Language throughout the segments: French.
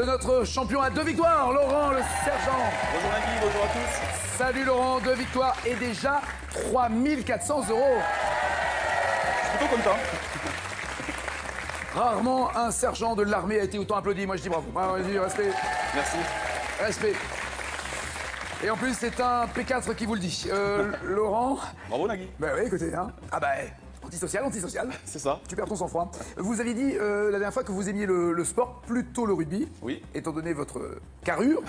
notre champion à 2 victoires, Laurent le sergent. Bonjour Nagui, bonjour à tous. Salut Laurent, 2 victoires et déjà 3400 €. Je suis plutôt content. Rarement un sergent de l'armée a été autant applaudi. Moi je dis bravo. Vas-y, respect. Merci. Respect. Et en plus, c'est un P4 qui vous le dit. Laurent. Bravo Nagui. Ben oui, écoutez, hein. Ah ben, antisocial. C'est ça. Tu perds ton sang-froid. Vous aviez dit la dernière fois que vous aimiez le sport, plutôt le rugby. Oui. Étant donné votre carrure.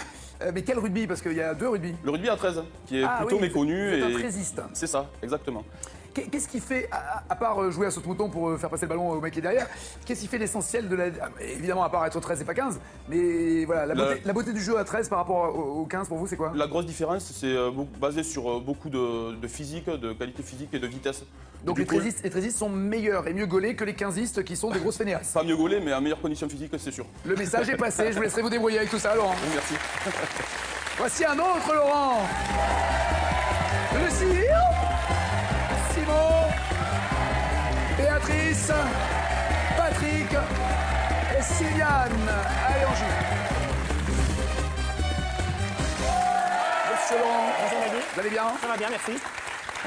Mais quel rugby? Parce qu'il y a 2 rugby. Le rugby à 13, qui est plutôt oui, méconnu. Vous êtes un trésiste. C'est ça, exactement. Qu'est-ce qui fait, à part jouer à saute-mouton pour faire passer le ballon au mec qui est derrière, qu'est-ce qui fait l'essentiel de la... Évidemment, à part être 13 et pas 15, mais voilà, la beauté du jeu à 13 par rapport au 15, pour vous, c'est quoi? La grosse différence, c'est basé sur beaucoup de physique, de qualité physique et de vitesse. Donc les trésistes sont meilleurs et mieux gaulés que les 15istes qui sont des grosses fainéasses. Pas mieux gaulé, mais en meilleure condition physique, c'est sûr. Le message est passé, je vous laisserai vous débrouiller avec tout ça, Laurent. Oui, merci. Voici un autre Laurent. Lucie, Simon, Béatrice, Patrick et Sylviane. Allez, on joue. Monsieur Laurent, Bonjour Nagui. vous allez bien? Ça va bien, merci.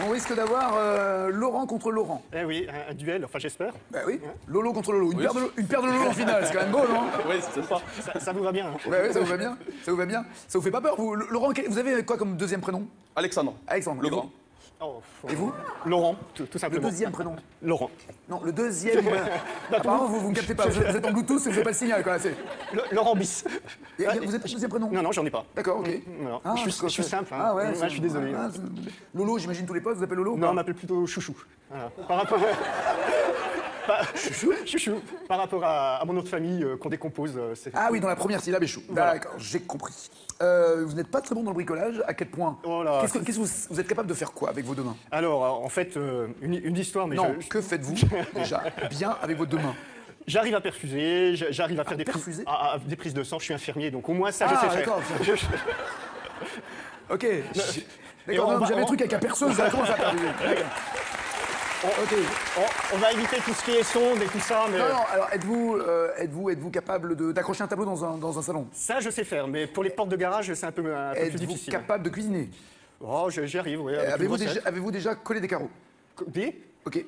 On risque d'avoir Laurent contre Laurent. Eh oui, un duel, enfin j'espère. Ben oui, Lolo contre Lolo. Une paire de Lolo en finale, c'est quand même beau, non? Oui, c'est sympa. Ça vous va bien. Hein. Ouais, ça vous va bien? Ça vous va bien? Ça vous fait pas peur, vous? Laurent, vous avez quoi comme deuxième prénom? Alexandre. Alexandre. Le Et vous? grand. Oh, Et vous? Laurent, tout Le simplement. deuxième prénom? Laurent. Non, le deuxième. Apparemment, vous ne captez pas. Vous êtes en Bluetooth et vous n'avez pas le signal, quoi. Laurent bis. Vous êtes le deuxième prénom? Non, j'en ai pas. D'accord, ok. Non, Ah, je suis simple. Hein. Ah ouais, je suis désolé. Lolo, j'imagine tous les potes, vous appelez Lolo? Non, on m'appelle plutôt Chouchou. Voilà. Par rapport... Chouchou. Par rapport à mon autre famille qu'on décompose. Ah oui, dans la première syllabe, échou. Voilà. D'accord, j'ai compris. Vous n'êtes pas très bon dans le bricolage. À quel point? Oh là. Qu'est-ce que vous êtes capable de faire quoi avec vos deux mains? Alors, en fait, une histoire, mais Non, que faites-vous déjà bien avec vos deux mains? j'arrive à perfuser, j'arrive à faire des perfuser des prises de sang. Je suis infirmier, donc au moins ça, je sais faire. d'accord. Ok. Et D'accord, on va- j'avais un truc avec la perceuse, ça commence à perfuser. Ok. On va éviter tout ce qui est sonde et tout ça, mais... Non, alors êtes-vous capable d'accrocher un tableau dans un salon? Ça, je sais faire, mais pour les portes de garage, c'est un peu plus Êtes-vous difficile. capable de cuisiner? Oh, j'y arrive, oui. avec une brossette. Avez-vous déjà collé des carreaux? Des Ok.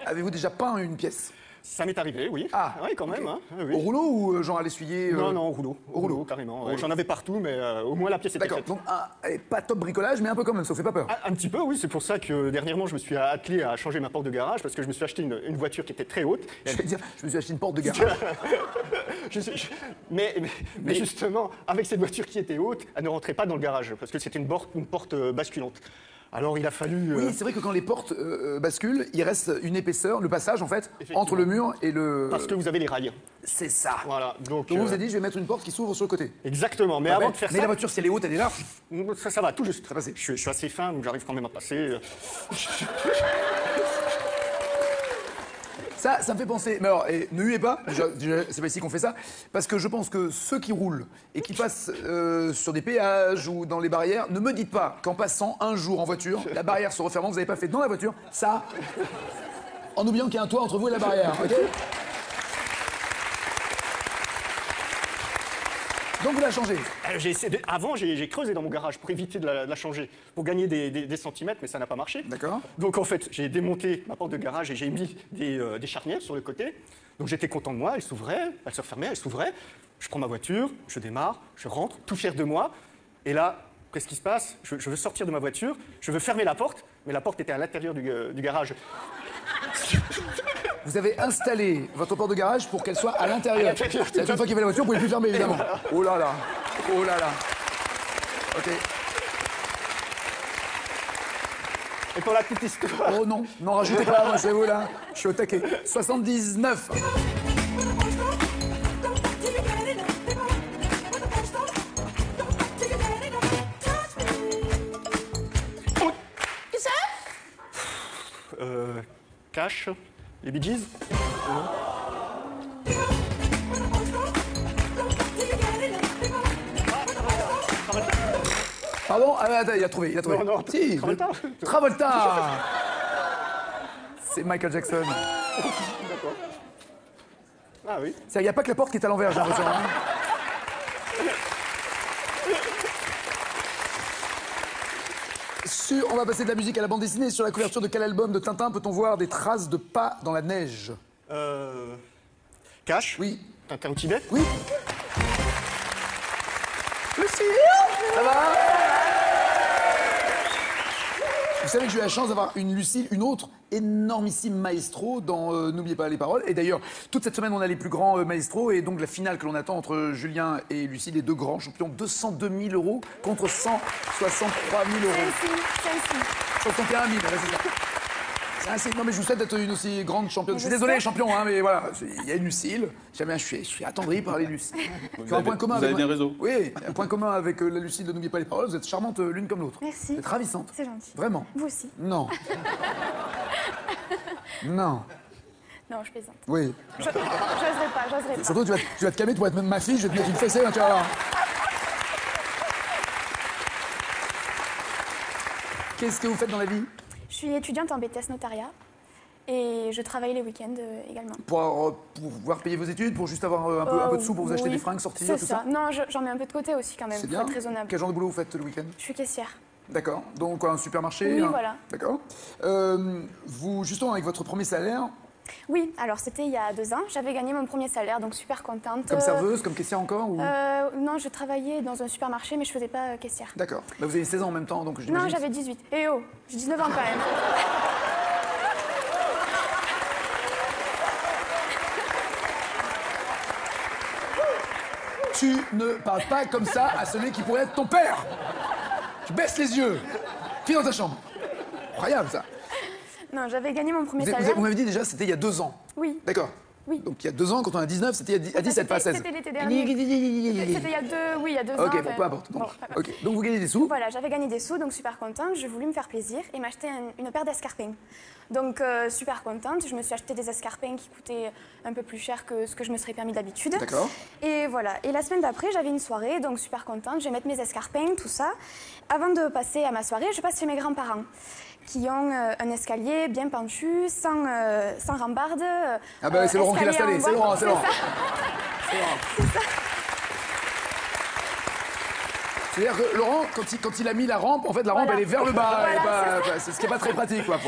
Avez-vous déjà peint une pièce? Ça m'est arrivé, oui. Ah, oui, quand même. Hein. Oui. Au rouleau ou genre à l'essuyer? Non, au rouleau. Au rouleau. Carrément. rouleau. J'en avais partout, mais au moins la pièce était D'accord, faite. donc pas top bricolage, mais un peu quand même, ça vous fait pas peur? Un petit peu, oui. C'est pour ça que dernièrement, je me suis attelé à changer ma porte de garage, parce que je me suis acheté une voiture qui était très haute. Je vais dire, je me suis acheté une porte de garage. Mais justement, avec cette voiture qui était haute, elle ne rentrait pas dans le garage, parce que c'était une porte basculante. Alors il a fallu... Oui, c'est vrai que quand les portes basculent, il reste une épaisseur, le passage en fait, entre le mur et le... Parce que vous avez les rails. C'est ça. Voilà, donc... Donc vous vous êtes dit, je vais mettre une porte qui s'ouvre sur le côté. Exactement, mais avant de faire Mais la voiture, si elle est haute, elle est large. ça va, tout juste. Ça passe. Je suis assez fin, donc j'arrive quand même à passer. Ça me fait penser. Mais alors, ne huez pas, déjà, c'est pas ici qu'on fait ça, parce que je pense que ceux qui roulent et qui passent sur des péages ou dans les barrières, ne me dites pas qu'en passant un jour en voiture, la barrière se refermant, vous n'avez pas fait dans la voiture, ça, en oubliant qu'il y a un toit entre vous et la barrière, ok? Donc vous la changez. Avant, j'ai creusé dans mon garage pour éviter de la changer, pour gagner des centimètres, mais ça n'a pas marché. D'accord. Donc en fait, j'ai démonté ma porte de garage et j'ai mis des charnières sur le côté. Donc j'étais content de moi, elle s'ouvrait, elle se refermait, elle s'ouvrait. Je prends ma voiture, je démarre, je rentre, tout fier de moi. Et là, qu'est-ce qui se passe? Je veux sortir de ma voiture, je veux fermer la porte, mais la porte était à l'intérieur du garage. Vous avez installé votre porte de garage pour qu'elle soit à l'intérieur. À l'intérieur. C'est-à-dire qu'une fois qu'il y avait la voiture, vous ne pouvez plus fermer, évidemment. Oh là là. Oh là là. Ok. Et pour la petite histoire... Oh non, non, rajoutez pas, moi, c'est vous là. Je suis au taquet. 79. Cash, les Bee Gees. Pardon? Ah, attends, il a trouvé. Non, Si, Travolta. Travolta. C'est Michael Jackson. D'accord. Ah oui. Il n'y a pas que la porte qui est à l'envers, j'ai l'impression. Hein. On va passer de la musique à la bande dessinée. Sur la couverture de quel album de Tintin peut-on voir des traces de pas dans la neige? Cash. Oui. Tintin au Tibet. Oui. Lucie, ça va? Vous savez que j'ai eu la chance d'avoir une Lucille, une autre énormissime maestro dans N'oubliez pas les paroles. Et d'ailleurs, toute cette semaine, on a les plus grands maestros. Et donc, la finale que l'on attend entre Julien et Lucille, les deux grands champions, 202 000 € contre 163 000 €. C'est 61 000, c'est ça. Non, mais je vous souhaite d'être une aussi grande championne. Je suis désolé, champion, hein, mais voilà. Il y a une Lucille. Jamais, je suis attendri par les Lucille. Vous avez des réseaux. Oui, un point commun avec la Lucille de N'oubliez pas les paroles. Vous êtes charmantes l'une comme l'autre. Merci. Vous êtes ravissantes. C'est gentil. Vraiment. Vous aussi. Non. Non. Non, je plaisante. Oui. J'oserais pas. Surtout, tu vas te calmer, tu vas être même ma fille, je vais te mettre une fessée, hein, tu vas voir. Qu'est-ce que vous faites dans la vie? Je suis étudiante en BTS notariat et je travaille les week-ends également. Pour pouvoir payer vos études, pour juste avoir un peu de sous pour vous acheter oui. des fringues, sortir, C'est tout ça? Non, j'en mets un peu de côté aussi quand même, C'est pour bien. être raisonnable. Quel genre de boulot vous faites le week-end? Je suis caissière. D'accord. Donc quoi, un supermarché? Oui, voilà. D'accord. Vous, justement, avec votre premier salaire, Oui, alors c'était il y a 2 ans, j'avais gagné mon premier salaire, donc super contente. comme serveuse, comme caissière encore ou... Non, je travaillais dans un supermarché, mais je faisais pas caissière. D'accord. Bah, vous avez 16 ans en même temps, donc je Non, l'imagine. j'avais 18. Eh oh, j'ai 19 ans quand même. Tu ne parles pas comme ça à celui qui pourrait être ton père. Tu baisses les yeux. Viens dans ta chambre. Incroyable ça. Non, j'avais gagné mon premier salaire. Vous m'avez dit déjà, c'était il y a 2 ans. Oui. D'accord. Oui. Donc il y a 2 ans, quand on a 19, c'était à 17, pas à 16. C'était l'été dernier. C'était il y a 2 ans. Ok, bon, enfin, peu importe. Donc, bon, pas grave. ok. Donc vous gagnez des sous. Voilà, j'avais gagné des sous, donc super contente. J'ai voulu me faire plaisir et m'acheter une paire d'escarpins. Donc super contente, je me suis acheté des escarpins qui coûtaient un peu plus cher que ce que je me serais permis d'habitude. D'accord. Et voilà. Et la semaine d'après, j'avais une soirée, donc super contente. Je vais mettre mes escarpins, tout ça. Avant de passer à ma soirée, je passe chez mes grands-parents, qui ont un escalier bien penchu, sans rambarde. Ah bah c'est Laurent qui l'a installé, c'est Laurent, c'est Laurent. C'est ça. C'est-à-dire que Laurent, quand il a mis la rampe, en fait la rampe Voilà. elle est vers le bas, Voilà, et pas- c'est ce qui n'est pas très pratique quoi.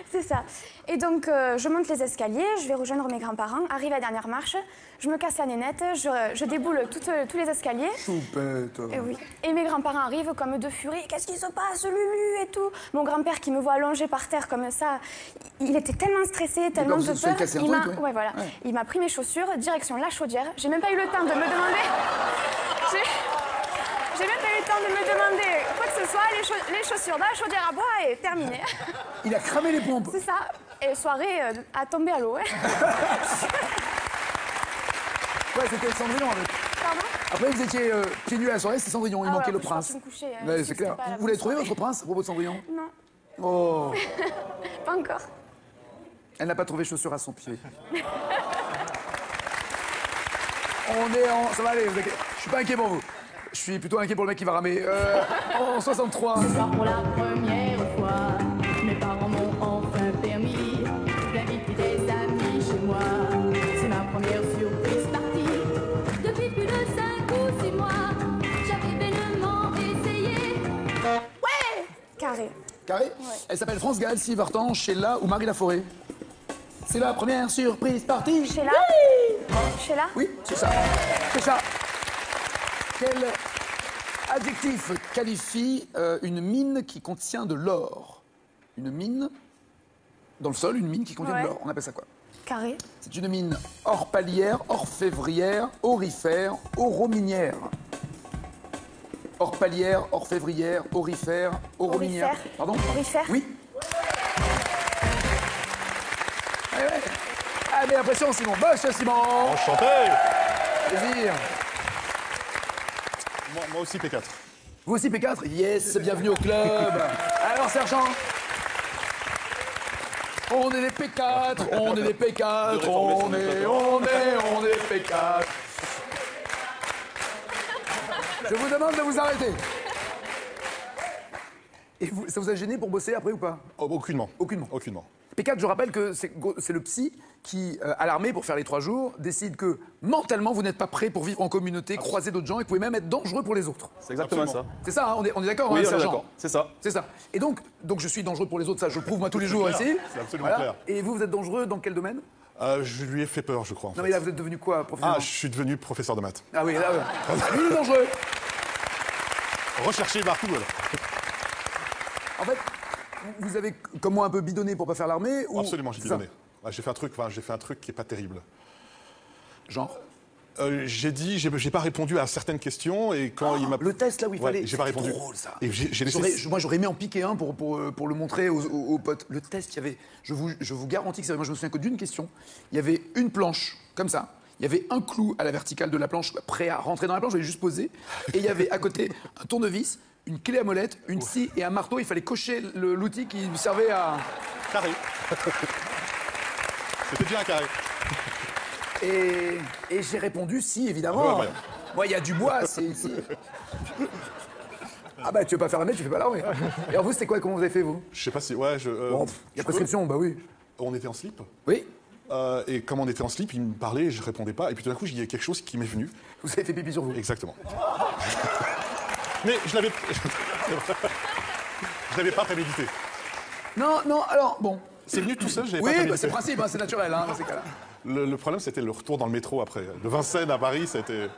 C'est ça. Et donc, je monte les escaliers, je vais rejoindre mes grands-parents, arrive à la dernière marche, je me casse la nénette, je déboule tous les escaliers. Choupette. Et oui. Et mes grands-parents arrivent comme de furie. Qu'est-ce qui se passe, Lulu et tout. Mon grand-père qui me voit allongée par terre comme ça, il était tellement stressé, tellement vous de vous êtes peur. cassé un Il truc, m'a, ouais. ouais, voilà. Ouais. Il m'a pris mes chaussures, direction la chaudière. J'ai même pas eu le temps de me demander. J'ai même pas eu le temps de me demander quoi que ce soit. Les chaussures dans la chaudière à bois et terminé. Il a cramé les pompes. C'est ça. Et soirée à tomber à l'eau. Ouais. Ouais, c'était Cendrillon avec. Pardon. Après vous étiez pieds nus à la soirée, c'est Cendrillon, il Ah manquait ouais, le je suis prince. partie me coucher, Ouais, si c'est c'était clair. pas la Vous l'avez bonne trouvé soirée. votre prince à propos de Cendrillon? Non, Oh. pas encore. Elle n'a pas trouvé chaussures à son pied. On est en... Ça va aller, vous inquiétez. Je suis pas inquiet pour vous. Je suis plutôt inquiet pour le mec qui va ramer. En 63. Ce soir pour la première fois, mes parents m'ont enfin permis d'inviter des amis chez moi. C'est ma première surprise partie. Depuis plus de 5 ou 6 mois, j'avais bellement essayé. Carré. Carré. Elle s'appelle France Gall, Sylvie Vartan, Sheila ou Marie Laforêt. C'est la première surprise partie. Sheila. Sheila. Oui, c'est ça. C'est ça. Quel adjectif qualifie une mine qui contient de l'or? Une mine dans le sol, une mine qui contient Ouais. de l'or. On appelle ça quoi? Carré. C'est une mine orpalière, orfèvrière, aurifère, orominière. Orpalière, orfèvrière, aurifère, orominière. Aurifère. Pardon? Aurifère. Oui. Ouais, ouais. Ah, mais impression, Simon. Monsieur Simon. Enchanté. Plaisir. Moi aussi P4. Vous aussi, P4? Yes, bienvenue au club. Alors, sergent? On est des P4, on est des P4, on est des P4. Je vous demande de vous arrêter. Et vous, ça vous a gêné pour bosser après ou pas? Oh, aucunement. Aucunement. Aucunement. P4, je rappelle que c'est le psy qui, à l'armée, pour faire les 3 jours, décide que mentalement, vous n'êtes pas prêt pour vivre en communauté, croiser d'autres gens et pouvez même être dangereux pour les autres. C'est exactement ça. C'est ça, hein, on est d'accord, Oui, hein, on est sergent. d'accord. C'est ça. C'est ça. Et donc je suis dangereux pour les autres, ça je le prouve moi tous les jours ici. C'est absolument clair. Et vous êtes dangereux dans quel domaine? Je lui ai fait peur, je crois. Non mais là vous êtes devenu quoi, professionnellement? Je suis devenu professeur de maths. Ah oui, là, lui il est dangereux. Recherché partout, voilà. En fait, vous avez comme moi un peu bidonné pour pas faire l'armée ou... Absolument, j'ai C'est ça. bidonné. J'ai fait un truc qui est pas terrible. Genre J'ai pas répondu à certaines questions et quand il m'a... le test là où il Ouais, fallait... j'ai pas C'était répondu. drôle ça. Et j'ai laissé... Moi j'aurais aimé en piquer un pour le montrer aux potes. Le test, il y avait... Je vous garantis que moi je me souviens que d'une question. Il y avait une planche, comme ça. Il y avait un clou à la verticale de la planche, prêt à rentrer dans la planche, je l'ai juste posé. Et il y avait à côté un tournevis, une clé à molette, une scie et un marteau. Il fallait cocher l'outil qui servait à... Carré. C'était bien un carré. Et j'ai répondu si, évidemment. Ouais, ouais. Moi, il y a du bois, c'est ici. Ah bah, tu veux pas faire la mèche, tu fais pas l'armée. Et en vous, c'était quoi? Comment vous avez fait, vous? Je sais pas si... Ouais, Bon, il y a prescription, bah oui. On était en slip. Oui. Et comme on était en slip, il me parlait, je répondais pas. Et puis tout d'un coup, il y a quelque chose qui m'est venu. Vous avez fait pipi sur vous. Exactement. Mais je l'avais... je l'avais pas prémédité. Non, alors, bon. C'est venu tout seul, je l'avais pas Oui, prémédité. bah, c'est le principe, hein, c'est naturel, hein, dans ces cas-là. Le problème, c'était le retour dans le métro après. De Vincennes à Paris, c'était...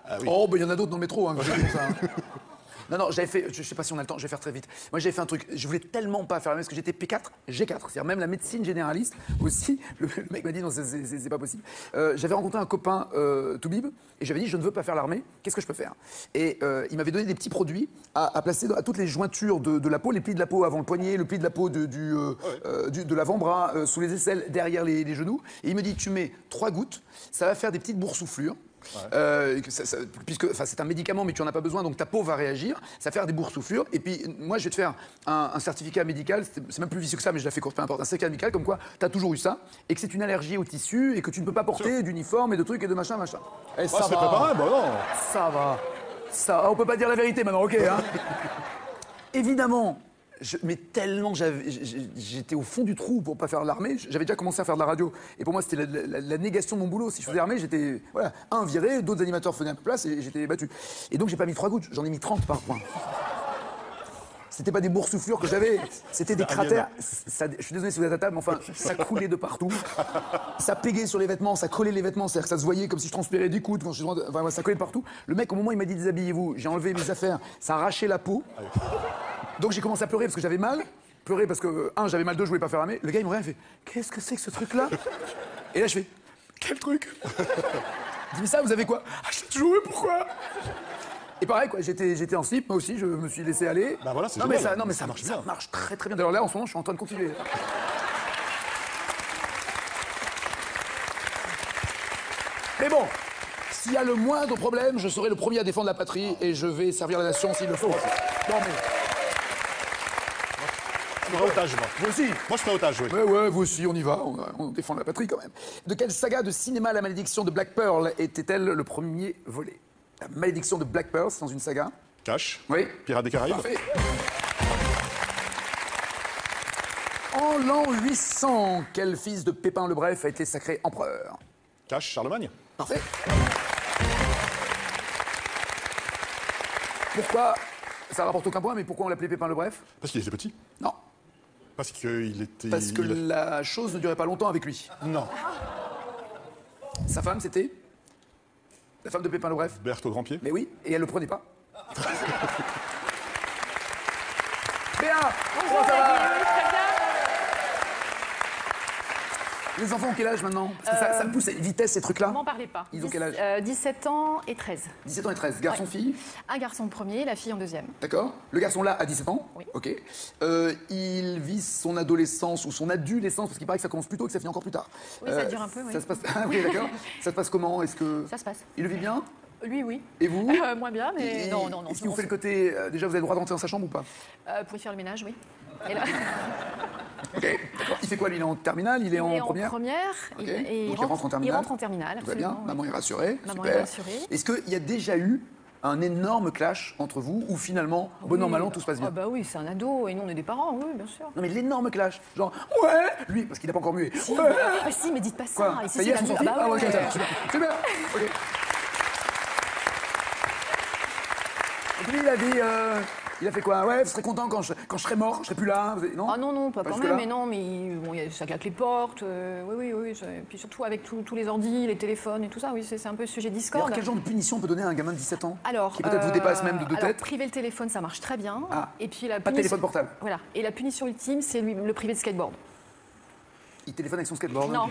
Ah oui. Oh, bah, il y en a d'autres dans le métro, hein, comme ça. Hein. Non, j'avais fait, je sais pas si on a le temps, je vais faire très vite. Moi, j'avais fait un truc, je voulais tellement pas faire la même, parce que j'étais P4, G4, c'est-à-dire même la médecine généraliste aussi. Le mec m'a dit non, c'est pas possible. J'avais rencontré un copain, Toubib, et j'avais dit je ne veux pas faire l'armée, qu'est-ce que je peux faire? Et il m'avait donné des petits produits à placer à toutes les jointures de la peau, les plis de la peau avant le poignet, le pli de la peau de l'avant-bras, sous les aisselles, derrière les genoux. Et il me dit tu mets 3 gouttes, ça va faire des petites boursouflures. Puisque c'est un médicament mais tu en as pas besoin donc ta peau va réagir, ça va faire des boursouflures et puis moi je vais te faire un certificat médical, c'est même plus vicieux que ça mais je l'ai fait court, peu importe, un certificat médical comme quoi tu as toujours eu ça et que c'est une allergie au tissu et que tu ne peux pas porter d'uniforme et de trucs et de machin. Et ça c'est pas pareil, bah non. Ça, on peut pas dire la vérité maintenant, ok hein. Évidemment. Mais tellement j'étais au fond du trou pour pas faire l'armée, j'avais déjà commencé à faire de la radio. Et pour moi, c'était la négation de mon boulot. Si je faisais l'armée, j'étais viré, d'autres animateurs venaient à ma place et j'étais battu. Et donc, j'ai pas mis 3 gouttes, j'en ai mis 30 par point. C'était pas des boursouflures que j'avais, c'était des cratères. Je suis désolé si vous êtes à table, mais enfin, ça coulait de partout. Ça pégait sur les vêtements, ça collait les vêtements, c'est-à-dire que ça se voyait comme si je transpirais des coudes. Enfin, ça collait de partout. Le mec, au moment où il m'a dit déshabillez-vous, j'ai enlevé mes affaires, ça arrachait la peau. Donc j'ai commencé à pleurer parce que j'avais mal. Pleurer parce que, j'avais mal, 2, je voulais pas faire l'armée. Le gars, il me regarde, il fait qu'est-ce que c'est que ce truc-là? Et là, je fais quel truc? Il dit mais ça, vous avez quoi? Je l'ai toujours eu, pourquoi? Et pareil, quoi, j'étais en slip, moi aussi, je me suis laissé aller. Bah voilà, c'est non, mais génial. ça marche bien. marche très très bien. D'ailleurs là, en ce moment, je suis en train de continuer. Mais bon, s'il y a le moindre problème, je serai le premier à défendre la patrie et je vais servir la nation s'il le faut. Non mais... Je ferai otage, moi. Vous aussi? Moi, je ferai otage, oui. Ouais, vous aussi, on y va, on défend la patrie quand même. De quelle saga de cinéma la malédiction de Black Pearl était-elle le premier volet? La malédiction de Black Pearl, c'est dans une saga? Cash. Oui. Pirates des Caraïbes. Parfait. En l'an 800, quel fils de Pépin le Bref a été sacré empereur? Cash, Charlemagne. Parfait. Pourquoi, ça rapporte aucun point, mais pourquoi on l'appelait Pépin le Bref? Parce qu'il était petit. Non, Parce qu'il était... parce que la chose ne durait pas longtemps avec lui. Non. Sa femme, c'était la femme de Pépin le Bref. Berthe au grand pied. Mais oui, et elle le prenait pas. Béa, comment ça va? Les enfants ont quel âge maintenant? Parce que ça me pousse à une vitesse, ces trucs-là. M'en parlez pas. Ils ont quel âge? 17 ans et 13. 17 ans et 13. Garçon, fille? Un garçon premier, la fille en deuxième. D'accord. Le garçon là a 17 ans? Oui. Ok. Il vit son adolescence ou son adolescence, parce qu'il paraît que ça commence plus tôt et que ça finit encore plus tard. Oui, ça dure un peu, oui. Ça se passe... Ah oui, d'accord. Ça se passe comment? Est-ce que... Ça se passe. Il le vit bien? Lui, oui. Et vous? Moins bien, mais Et- non. Est-ce qu'il vous fait le côté... déjà, vous avez le droit d'entrer dans sa chambre ou pas? Pour y faire le ménage, oui. Et là, Ok, d'accord. Il fait quoi, lui? Il est en terminale? Il est en il est première? en première. Ok. Et Donc il rentre en terminale. Il rentre en terminale, Tout va bien. absolument. oui. Maman est rassurée. Maman Super. est rassurée. Est-ce qu'il y a déjà eu un énorme clash entre vous où finalement, bon an, mal an, tout se passe bien? Ah bah oui, c'est un ado et nous on est des parents, oui, bien sûr. Non mais l'énorme clash, genre ouais, lui parce qu'il n'a pas encore mué. Si, Ouais. ah si, mais dites pas ça. Quoi? Et si, Ça y est, elles c'est sont la- sorties? Ah bah Ah ouais, ouais, ok, ouais. c'est bien. Ok. Et puis il a fait quoi? Ouais, vous serez content quand je serai mort, je serai plus là. Non? Ah non, non, pas quand jusque-là. même, mais non, mais bon, ça claque les portes, oui. Et puis surtout avec tous les ordis, les téléphones et tout ça, oui, c'est un peu le sujet Alors discorde. quel genre de punition on peut donner à un gamin de 17 ans? Alors, qui peut-être vous dépasse même de deux alors, têtes? priver le téléphone, ça marche très bien. Ah. Et puis la Pas de téléphone portable. Voilà. Et la punition ultime, c'est le priver de skateboard. Il téléphone avec son skateboard. Non.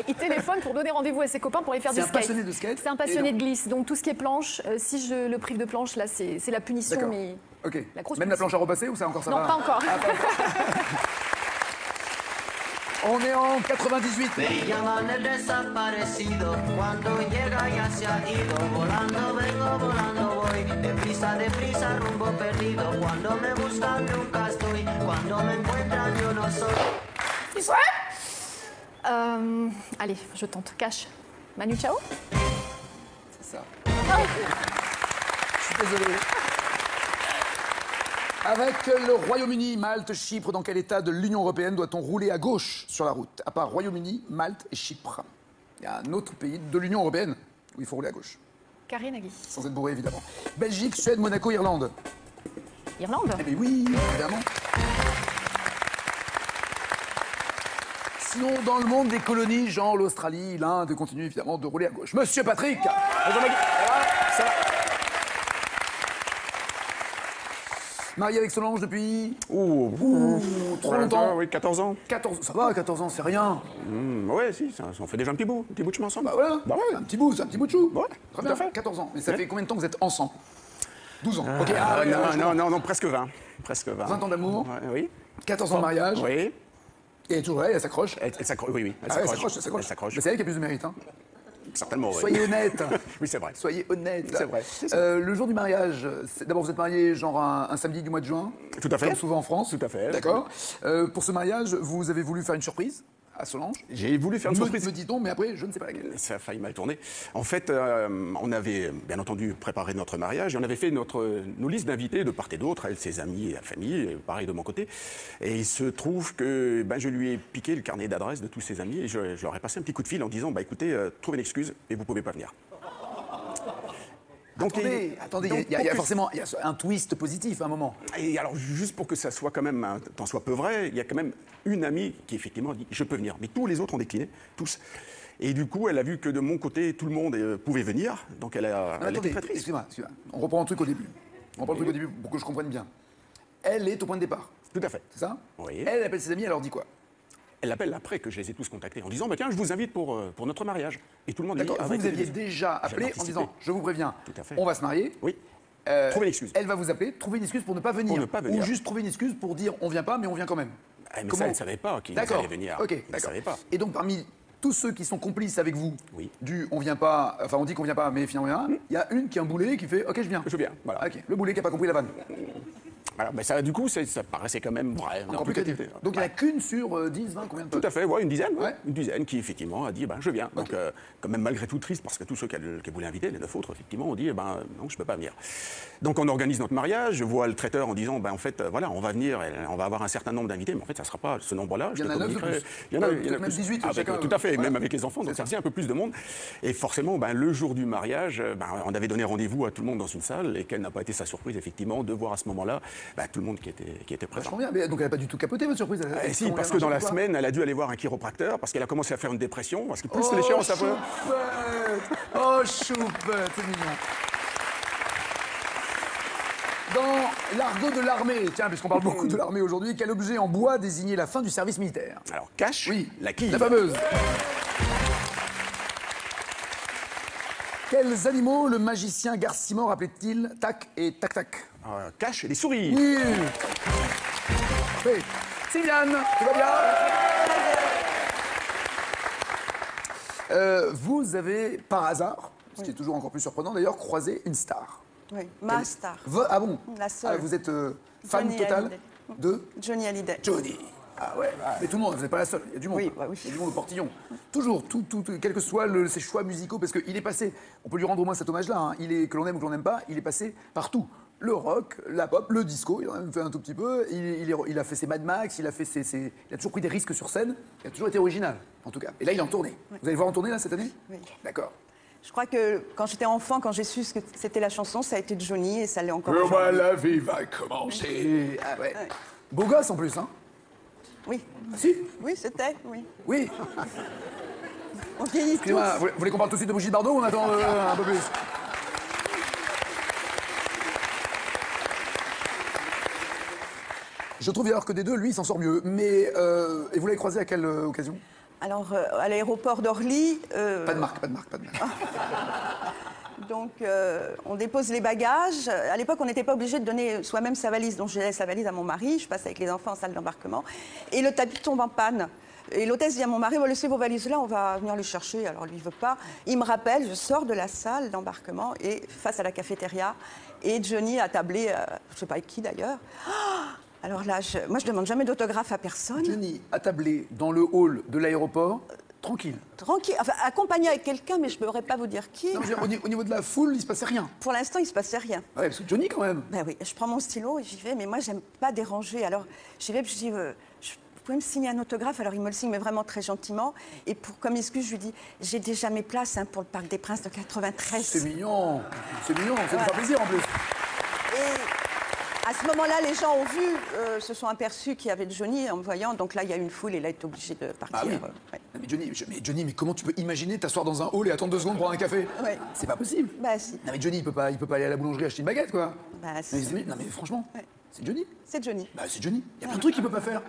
Il téléphone pour donner rendez-vous à ses copains pour aller faire C'est du un skate. passionné de skate C'est un et passionné non. de glisse. Donc tout ce qui est planche, si je le prive de planche, là, c'est la punition, D'accord. mais Ok. la grosse Même la punition. planche à repasser ou ça encore ça Non, va? pas encore. Ah, pas encore. On est en 98. Me llaman el desaparecido, cuando llega ya se ha ido, volando vengo, volando voy, deprisa, rumbo perdido, cuando me buscan nunca estoy, cuando me encuentran yo no soy. Allez, je tente. Cash. Manu Chao. C'est ça. Je suis désolé. Avec le Royaume-Uni, Malte, Chypre, dans quel état de l'Union européenne doit-on rouler à gauche sur la route? À part Royaume-Uni, Malte et Chypre. Il y a un autre pays de l'Union européenne où il faut rouler à gauche. Karine Agui. Sans être bourré, évidemment. Belgique, Suède, Monaco, Irlande. Irlande. Eh bien oui, évidemment. Sinon, dans le monde des colonies, genre l'Australie, l'Inde, continue évidemment de rouler à gauche. Monsieur Patrick. Bonjour Maggie. Voilà, ça va. Marié avec Solange depuis trop longtemps. Oui, 14 ans. 14, ça va, 14 ans, c'est rien. Ouais, si, on fait déjà un petit bout de chemin ensemble. Bah voilà, Bah ouais. c'est un petit bout, c'est un petit bout de chou. Ouais, Très tout bien, à fait. 14 ans. Mais ça fait combien de temps que vous êtes ensemble? 12 ans. Ok, Non, presque 20. Presque 20. 20 ans d'amour, Ouais, oui. 14 ans de mariage, Oui. et elle est toujours là, elle s'accroche. Elle s'accroche, oui. Elle Ah ouais, elle s'accroche. s'accroche, Elle s'accroche. Mais c'est elle qui a plus de mérite. Hein. Certainement, oui. Soyez honnête. Oui, c'est vrai. Soyez honnête. C'est vrai. Le jour du mariage, d'abord vous êtes mariés genre un samedi du mois de juin. Tout à fait. Comme souvent en France. Tout à fait. D'accord. Pour ce mariage, vous avez voulu faire une surprise à Solange. J'ai voulu faire une surprise. Me dit-on, mais après, je ne sais pas laquelle. Ça a failli mal tourner. En fait, on avait bien entendu préparé notre mariage et on avait fait nos listes d'invités de part et d'autre, elle, ses amis et la famille, et pareil de mon côté. Et il se trouve que je lui ai piqué le carnet d'adresse de tous ses amis et je leur ai passé un petit coup de fil en disant écoutez, trouvez une excuse et vous ne pouvez pas venir. Donc, Attendez, donc, il y a pour que- forcément un twist positif à un moment. Et alors, juste pour que ça soit quand même, tant soit peu vrai, il y a quand même une amie qui effectivement dit je peux venir. Mais tous les autres ont décliné, tous. Et du coup, elle a vu que de mon côté, tout le monde pouvait venir. Donc elle Non, était attendez, très triste. excusez-moi. On reprend un truc au début. On reprend le truc au début pour que je comprenne bien. Elle est au point de départ, Tout à fait. c'est ça? Oui. Elle appelle ses amis, elle leur dit quoi? Elle l'appelle après que je les ai tous contactés en disant tiens, je vous invite pour notre mariage. Et tout le monde dit D'accord, vous, avec vous aviez plaisir. déjà J'avais appelé en anticipé. disant je vous préviens, Tout à fait. on va se marier. Oui. Trouvez une excuse. Elle va vous appeler, trouver une excuse pour ne pas venir. Pour ne pas venir. Ou juste trouver une excuse pour dire on vient pas, mais on vient quand même. Mais ça, elle ne savait pas qu'ils D'accord. allaient venir. Ok, Elle ne d'accord. savait pas. Et donc parmi tous ceux qui sont complices avec vous, Oui. du on vient pas, enfin on dit qu'on vient pas, mais finalement on vient, il y a une qui est un boulet qui fait ok je viens. Je viens, voilà. Ok, le boulet qui a pas compris la vanne. Alors, ça, du coup, ça paraissait quand même vrai. Encore plus crédible. Donc il n'y en a qu'une sur 10, 20, combien de Tout potes? à fait, ouais, une dizaine. Ouais. Une dizaine qui, effectivement, a dit je viens. Donc, quand même, malgré tout, triste, parce que tous ceux qu'elle voulait inviter, les 9 autres, effectivement, ont dit non, je ne peux pas venir. Donc, on organise notre mariage. Je vois le traiteur en disant en fait, voilà, on va venir, on va avoir un certain nombre d'invités, mais en fait, ça ne sera pas ce nombre-là. Il y en a 9 de plus. Il y en a, Peut-être il y en a même plus. 18 Avec, chacun. tout à fait, Voilà. même avec les enfants, donc C'est ça ça. faisait un peu plus de monde. Et forcément, le jour du mariage, on avait donné rendez-vous à tout le monde dans une salle, et quelle n'a pas été sa surprise, effectivement, de voir à ce moment-là tout le monde qui était présent. Vachement bien. Mais donc elle n'a pas du tout capoté votre surprise. Eh si, parce que dans la semaine, elle a dû aller voir un chiropracteur parce qu'elle a commencé à faire une dépression, parce que plus Oh, l'échéance après. choupette. Oh, choupette, c'est mignon. Dans l'argot de l'armée, tiens, puisqu'on parle beaucoup de l'armée aujourd'hui, quel objet en bois désignait la fin du service militaire? Alors, cache, Oui, la quille. la fameuse. Quels animaux le magicien Garcimore appelait-il Tac et Tac Tac? Cache les souris. Oui. Oui. Sylviane, tu vas bien? Vous avez, par hasard, ce qui est toujours encore plus surprenant d'ailleurs, croisé une star. Oui, ma star. Ah bon? La seule. Vous êtes fan Johnny total Hallyday. de Johnny Hallyday. Johnny. Ah ouais, mais tout le monde, vous n'êtes pas la seule, il y a du monde. Oui, bah oui. Il y a du monde au portillon. Toujours, quels que soient ses choix musicaux, parce qu'il est passé, on peut lui rendre au moins cet hommage-là, hein, que l'on aime ou que l'on n'aime pas, il est passé partout. Le rock, la pop, le disco, il en a même fait un tout petit peu, il a fait ses Mad Max, il a toujours pris des risques sur scène, il a toujours été original, en tout cas. Et là, il est en tournée. Vous allez le voir en tournée, là, cette année? Oui. D'accord. Je crois que quand j'étais enfant, quand j'ai su ce que c'était la chanson, ça a été Johnny et ça l'est encore Moi, aujourd'hui. la vie va commencer. Ah ouais. Beau gosse, en plus, hein? Oui. Si? Oui, c'était, oui. Oui. On vieillit tous. Excusez-moi, vous voulez qu'on parle tout de suite de Brigitte Bardot ou on attend un peu plus? Je trouve d'ailleurs que des deux, lui, il s'en sort mieux. Mais, et vous l'avez croisé à quelle occasion? Alors, à l'aéroport d'Orly... Pas de marque. Donc, on dépose les bagages. À l'époque, on n'était pas obligé de donner soi-même sa valise. Donc, je laisse sa valise à mon mari. Je passe avec les enfants en salle d'embarquement. Et le tapis tombe en panne. Et l'hôtesse dit à mon mari, bon, laissez vos valises là, on va venir les chercher. Alors, lui, il ne veut pas. Il me rappelle, je sors de la salle d'embarquement et face à la cafétéria. Et Johnny a tablé, je ne sais pas avec qui d'ailleurs. Alors là, moi, je ne demande jamais d'autographe à personne. Johnny attablé dans le hall de l'aéroport, tranquille. Tranquille, enfin, accompagné avec quelqu'un, mais je ne pourrais pas vous dire qui. Non, au niveau de la foule, il ne se passait rien. Pour l'instant, il ne se passait rien. Ouais, parce que Johnny, quand même. Ben oui, je prends mon stylo et j'y vais, mais moi, j'aime pas déranger. Alors, j'y vais, puis je dis, vous pouvez me signer un autographe? Alors, il me le signe, mais vraiment très gentiment. Et comme excuse, je lui dis, j'ai déjà mes places pour le Parc des Princes de 93. C'est mignon, ça me fait plaisir en plus. Et à ce moment-là, les gens ont vu, se sont aperçus qu'il y avait Johnny en me voyant. Donc là, il y a eu une foule et là, il est obligé de partir. Ah oui. Ouais. Mais Johnny, comment tu peux imaginer t'asseoir dans un hall et attendre 2 secondes pour prendre un café? Ouais. C'est pas possible. Bah si. Non mais Johnny, il peut pas aller à la boulangerie acheter une baguette, quoi. Bah si. Non mais franchement, Ouais. c'est Johnny. C'est Johnny. Bah c'est Johnny. Il y a plein de trucs qu'il peut pas faire.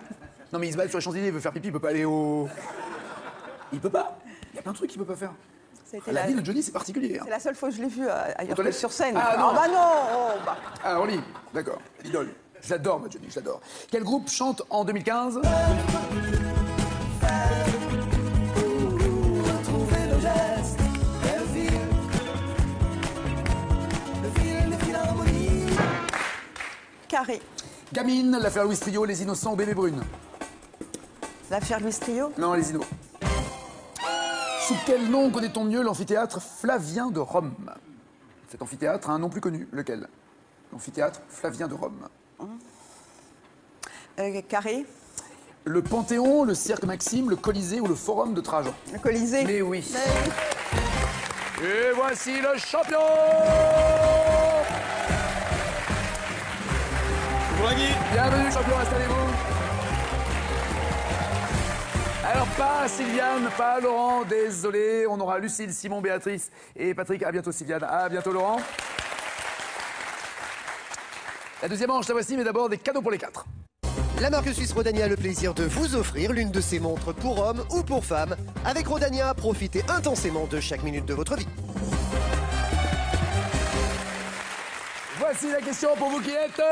Non mais il se balade sur les Champs-Élysées, il veut faire pipi, il peut pas aller au... Il peut pas. Il y a plein de trucs qu'il peut pas faire. La vie de Johnny, c'est particulier. Hein. C'est la seule fois que je l'ai vu ailleurs que laisse sur scène. Ah non. bah non. Oh, bah. Ah, Orly, d'accord. Idole. J'adore, moi, Johnny, j'adore. Quel groupe chante en 2015? Carré. Gamine, l'affaire Louis Trio, Les Innocents ou Bébé Brune? L'affaire Louis Trio. Non, Les Innocents. Sous quel nom connaît-on mieux l'amphithéâtre Flavien de Rome? Cet amphithéâtre a un nom plus connu. Lequel? L'amphithéâtre Flavien de Rome. Carré. Le Panthéon, le Cirque Maxime, le Colisée ou le Forum de Trajan? Le Colisée. Mais oui. Et voici le champion! Bonjour Guy. Bienvenue champion, installez-vous. Alors pas Sylviane, pas Laurent, désolé. On aura Lucille, Simon, Béatrice et Patrick. À bientôt Sylviane, à bientôt Laurent. La deuxième manche, la voici, mais d'abord des cadeaux pour les 4. La marque suisse Rodania a le plaisir de vous offrir l'une de ses montres pour hommes ou pour femmes. Avec Rodania, profitez intensément de chaque minute de votre vie. Voici la question pour vous qui êtes...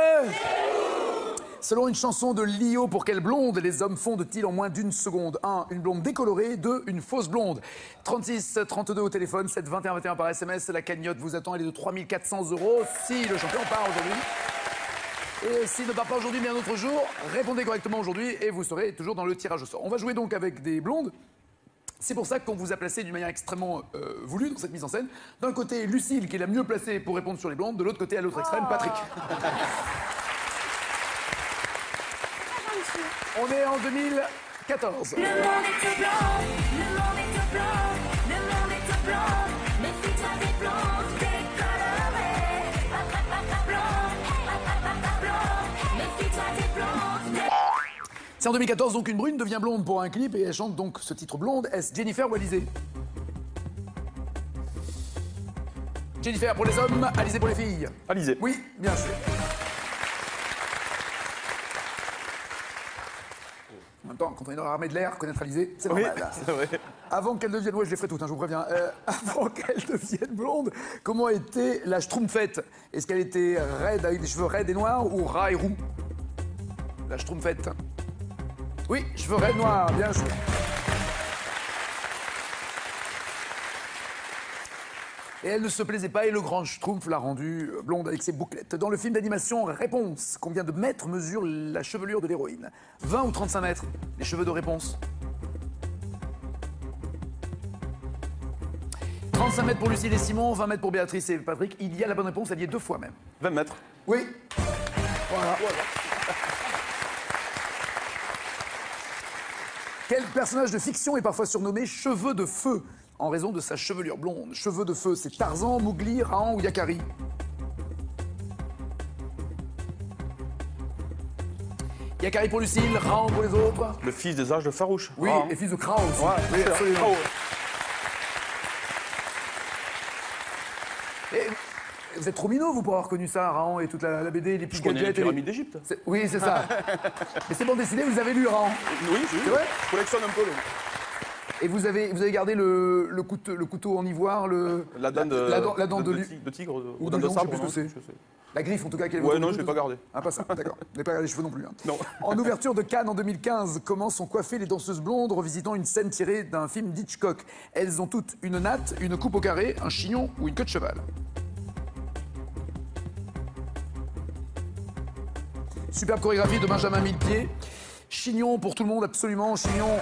Selon une chanson de Lio, pour quelle blonde les hommes fondent-ils en moins d'1 seconde? 1. Une blonde décolorée. 2. Une fausse blonde. 36 32 au téléphone, 7 21 21 par SMS. La cagnotte vous attend, elle est de 3 400 € si le champion part aujourd'hui. Et s'il ne part pas aujourd'hui mais un autre jour, répondez correctement aujourd'hui et vous serez toujours dans le tirage au sort. On va jouer donc avec des blondes. C'est pour ça qu'on vous a placé d'une manière extrêmement voulue dans cette mise en scène. D'un côté, Lucille, qui est la mieux placée pour répondre sur les blondes. De l'autre côté, à l'autre extrême, Patrick. On est en 2014. Le monde est blanc, le monde est blanc, le monde est blanc. Méfie-toi des blondes décolorées. Blanc, méfie-toi des blondes. C'est en 2014, donc une brune devient blonde pour un clip et elle chante donc ce titre blonde. Est-ce Jennifer ou Alizé? Jennifer pour les hommes, Alizé pour les filles. Alizé. Oui, bien sûr. En même temps, quand on est dans l'armée de l'air, connaître Alizé, c'est normal. Là. Avant qu'elle devienne, ouais, je les ferai toutes, hein, je vous préviens. Avant qu'elle devienne blonde, comment était la Schtroumpfette? Est-ce qu'elle était raide avec des cheveux raides et noirs ou ras et roux? La Schtroumpfette. Oui, cheveux raides noirs, bien sûr. Et elle ne se plaisait pas et le grand Schtroumpf l'a rendue blonde avec ses bouclettes. Dans le film d'animation Réponse, combien de mètres mesure la chevelure de l'héroïne? 20 ou 35 mètres, les cheveux de Réponse? 35 mètres pour Lucille et Simon, 20 mètres pour Béatrice et Patrick. Il y a la bonne réponse, elle y est 2 fois même. 20 mètres. Oui. Voilà. Quel personnage de fiction est parfois surnommé Cheveux de Feu en raison de sa chevelure blonde? Cheveux de Feu, c'est Tarzan, Mowgli, Rahan ou Yakari? Yakari pour Lucille, Rahan pour les autres. Le fils des âges de Farouche. Oui, Rahan. et fils de Krao aussi. Ouais, Oui, c'est absolument. Krao. Et vous êtes trop minot, vous, pour avoir connu ça, Rahan et toute la BD, les petits Je connais les gadgets. et pyramides d'Égypte. Oui, c'est ça. Mais c'est bon dessiné, vous avez lu Rahan. Oui, j'ai vu. C'est vrai? Je collectionne un peu. Et vous avez gardé le couteau en ivoire, La dent de, la dent de tigre ou dent de de lion, sabre, je sais plus ce que non, c'est. je sais. La griffe, en tout cas, quelle est Ouais, votre non, couteau, je l'ai pas gardé. Ah, pas ça, d'accord. Vous n'avez pas gardé les cheveux non plus. Hein. Non. En ouverture de Cannes en 2015, comment sont coiffées les danseuses blondes revisitant une scène tirée d'un film d'Hitchcock? Elles ont toutes une natte, une coupe au carré, un chignon ou une queue de cheval. Superbe chorégraphie de Benjamin Millepied. Chignon pour tout le monde, absolument. Chignon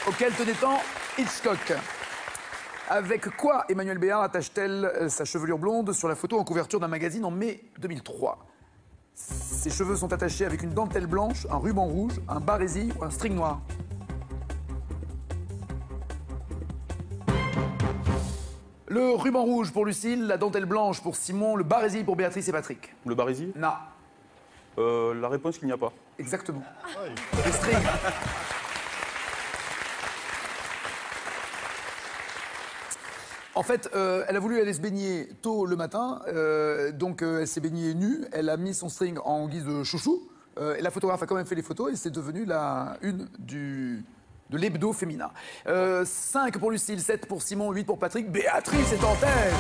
auquel tenait tant Hitchcock. Avec quoi Emmanuelle Béard attache-t-elle sa chevelure blonde sur la photo en couverture d'un magazine en mai 2003? Ses cheveux sont attachés avec une dentelle blanche, un ruban rouge, un barésil ou un string noir. Le ruban rouge pour Lucille, la dentelle blanche pour Simon, le barésil pour Béatrice et Patrick. Le barésil? Non, La réponse qu'il n'y a pas. exactement. Les strings. En fait, elle a voulu aller se baigner tôt le matin, donc elle s'est baignée nue, elle a mis son string en guise de chouchou, et la photographe a quand même fait les photos et c'est devenu la une de l'hebdo féminin. 5 pour Lucille, 7 pour Simon, 8 pour Patrick, Béatrice est en tête.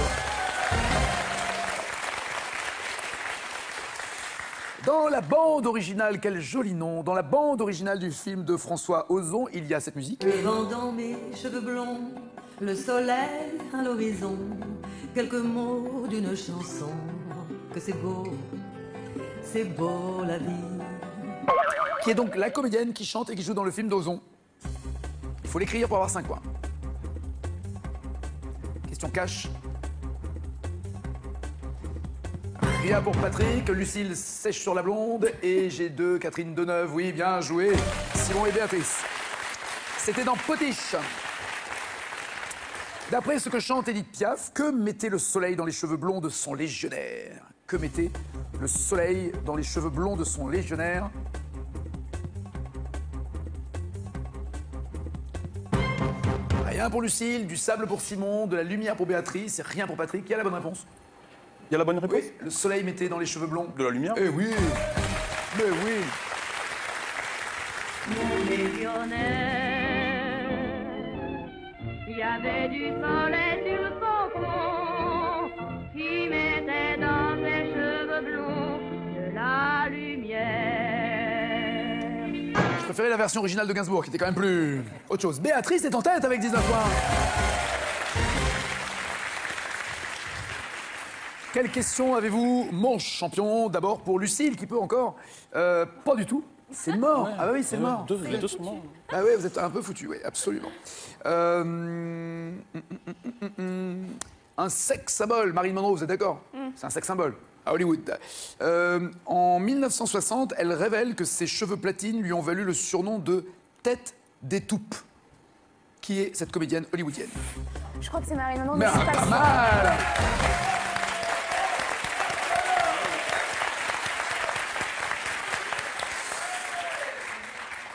Dans la bande originale, quel joli nom, dans la bande originale du film de François Ozon, il y a cette musique. Le vent dans mes cheveux blonds, le soleil à l'horizon, quelques mots d'une chanson, que c'est beau la vie. Qui est donc la comédienne qui chante et qui joue dans le film d'Ozon. Il faut l'écrire pour avoir 5 points. Question cash. Rien pour Patrick, Lucille sèche sur la blonde et G2, Catherine Deneuve, oui, bien joué. Simon et Béatrice. C'était dans Potiche. D'après ce que chante Édith Piaf, que mettait le soleil dans les cheveux blonds de son légionnaire? Que mettait le soleil dans les cheveux blonds de son légionnaire? Rien pour Lucille, du sable pour Simon, de la lumière pour Béatrice et rien pour Patrick. Qui a la bonne réponse? Il y a la bonne réponse? Oui, le soleil mettait dans les cheveux blonds. De la lumière? Eh oui! Mais oui! Mon légionnaire, il y avait du soleil sur son front, qui mettait dans ses cheveux blonds de la lumière. Je préférais la version originale de Gainsbourg, qui était quand même plus... autre chose. Béatrice est en tête avec 19 points. Quelle question avez-vous, mon champion? D'abord pour Lucille, qui peut encore... pas du tout. C'est mort. Ah bah oui, c'est mort. Les deux sont morts. Ah oui, vous êtes un peu foutu, oui, absolument. Un sex symbole, Marilyn Monroe, vous êtes d'accord? C'est un sex symbole à Hollywood. En 1960, elle révèle que ses cheveux platines lui ont valu le surnom de tête d'étoupe. Qui est cette comédienne hollywoodienne? Je crois que c'est Marilyn Monroe, Mais mais c'est pas pas sûr. mal!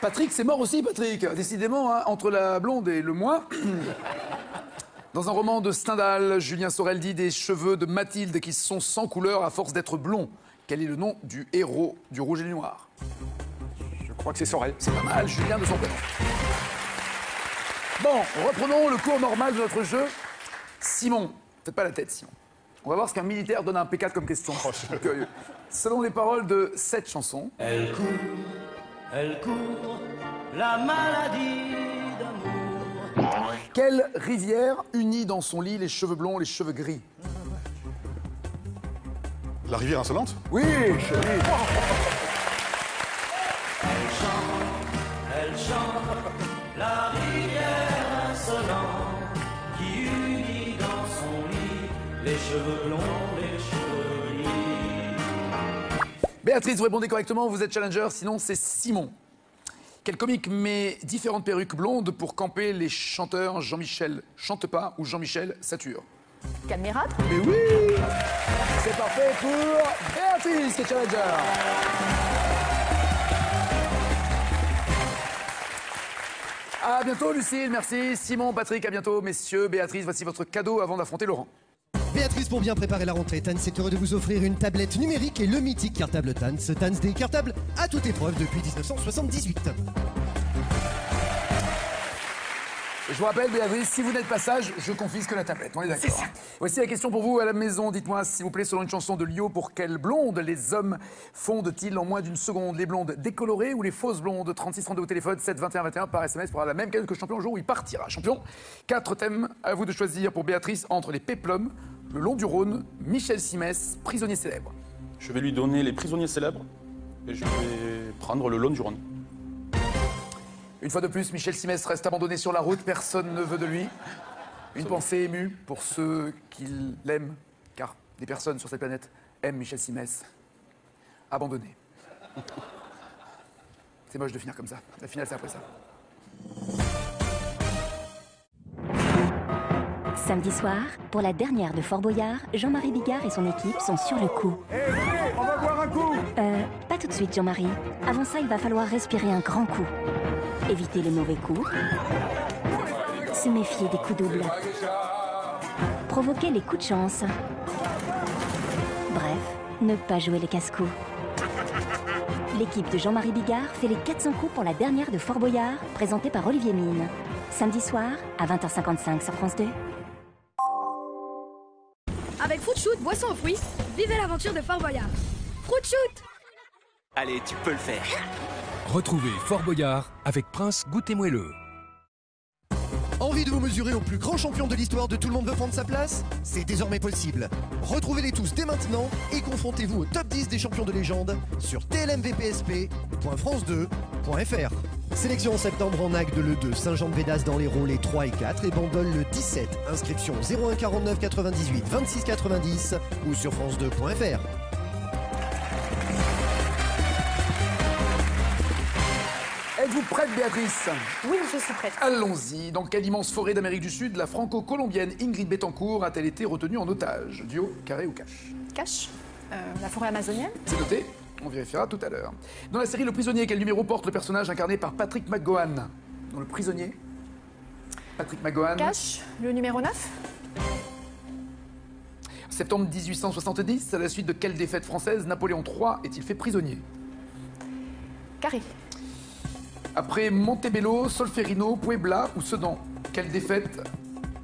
Patrick, c'est mort aussi, Patrick. Décidément, hein, entre la blonde et le moins. Dans un roman de Stendhal, Julien Sorel dit des cheveux de Mathilde qui sont sans couleur à force d'être blonds. Quel est le nom du héros du Rouge et le Noir? Je crois que c'est Sorel. C'est pas mal, Julien de son prénom. Bon, reprenons le cours normal de notre jeu. Simon, faites pas la tête, Simon. On va voir ce qu'un militaire donne à un P4 comme question. Je suis curieux. Selon les paroles de cette chanson... Elle court, la maladie d'amour. Quelle rivière unit dans son lit les cheveux blonds, les cheveux gris? La rivière insolente? Oui, chérie. Elle chante la rivière insolente qui unit dans son lit les cheveux blonds, les cheveux gris. Béatrice, vous répondez correctement, vous êtes challenger, sinon c'est Simon. Quel comique met différentes perruques blondes pour camper les chanteurs Jean-Michel Chantepas ou Jean-Michel Sature? Calmérâtre. Mais oui! C'est parfait pour Béatrice qui est challenger. À bientôt Lucille, merci. Simon, Patrick, à bientôt. Messieurs, Béatrice, voici votre cadeau avant d'affronter Laurent. Béatrice, pour bien préparer la rentrée, Tanz est heureux de vous offrir une tablette numérique et le mythique cartable Tanz. Tanz des cartables à toute épreuve depuis 1978. Je vous rappelle, Béatrice, si vous n'êtes pas sage, je confisque la tablette. On est d'accord. Voici la question pour vous à la maison. Dites-moi, s'il vous plaît, selon une chanson de Lio, pour quelle blonde les hommes fondent-ils en moins d'une seconde? Les blondes décolorées ou les fausses blondes? 3632 au téléphone, 7 21 21 par SMS pour avoir la même quête que le champion le jour où il partira. Champion, 4 thèmes à vous de choisir pour Béatrice entre les péplums, le long du Rhône, Michel Simès, prisonnier célèbre. Je vais lui donner les prisonniers célèbres et je vais prendre le long du Rhône. Une fois de plus, Michel Simès reste abandonné sur la route, personne ne veut de lui. Une pensée émue pour ceux qui l'aiment, car des personnes sur cette planète aiment Michel Simès. Abandonné. C'est moche de finir comme ça. La finale, c'est après ça. Samedi soir, pour la dernière de Fort Boyard, Jean-Marie Bigard et son équipe sont sur le coup. On va boire un coup. Pas tout de suite, Jean-Marie. Avant ça, il va falloir respirer un grand coup. Éviter les mauvais coups. Se méfier des coups doubles. Provoquer les coups de chance. Bref, ne pas jouer les casse-coups. L'équipe de Jean-Marie Bigard fait les 400 coups pour la dernière de Fort Boyard, présentée par Olivier Mine. Samedi soir, à 20h55 sur France 2. Avec Fruit Shoot, boisson aux fruits, vivez l'aventure de Fort Boyard. Fruit Shoot! Allez, tu peux le faire. Retrouvez Fort Boyard avec Prince Goûter Moelleux. Envie de vous mesurer au plus grand champion de l'histoire de Tout le monde veut prendre sa place? C'est désormais possible. Retrouvez-les tous dès maintenant et confrontez-vous au top 10 des champions de légende sur tlmvpsp.france2.fr. Sélection en septembre en Agde le 2, Saint-Jean-de-Védas dans l'Hérault les 3 et 4 et Bandol le 17. Inscription 01 49 98 26 90 ou sur france2.fr. Êtes-vous prête, Béatrice? Oui, je suis prête. Allons-y. Dans quelle immense forêt d'Amérique du Sud, la franco-colombienne Ingrid Betancourt a-t-elle été retenue en otage? Duo, carré ou cash? Cash. La forêt amazonienne. C'est noté. On vérifiera tout à l'heure. Dans la série Le Prisonnier, quel numéro porte le personnage incarné par Patrick McGowan? Dans Le Prisonnier, Patrick McGowan. Cash, le numéro 9. Septembre 1870, à la suite de quelle défaite française Napoléon III est-il fait prisonnier? Carré. Après Montebello, Solferino, Puebla ou Sedan, quelle défaite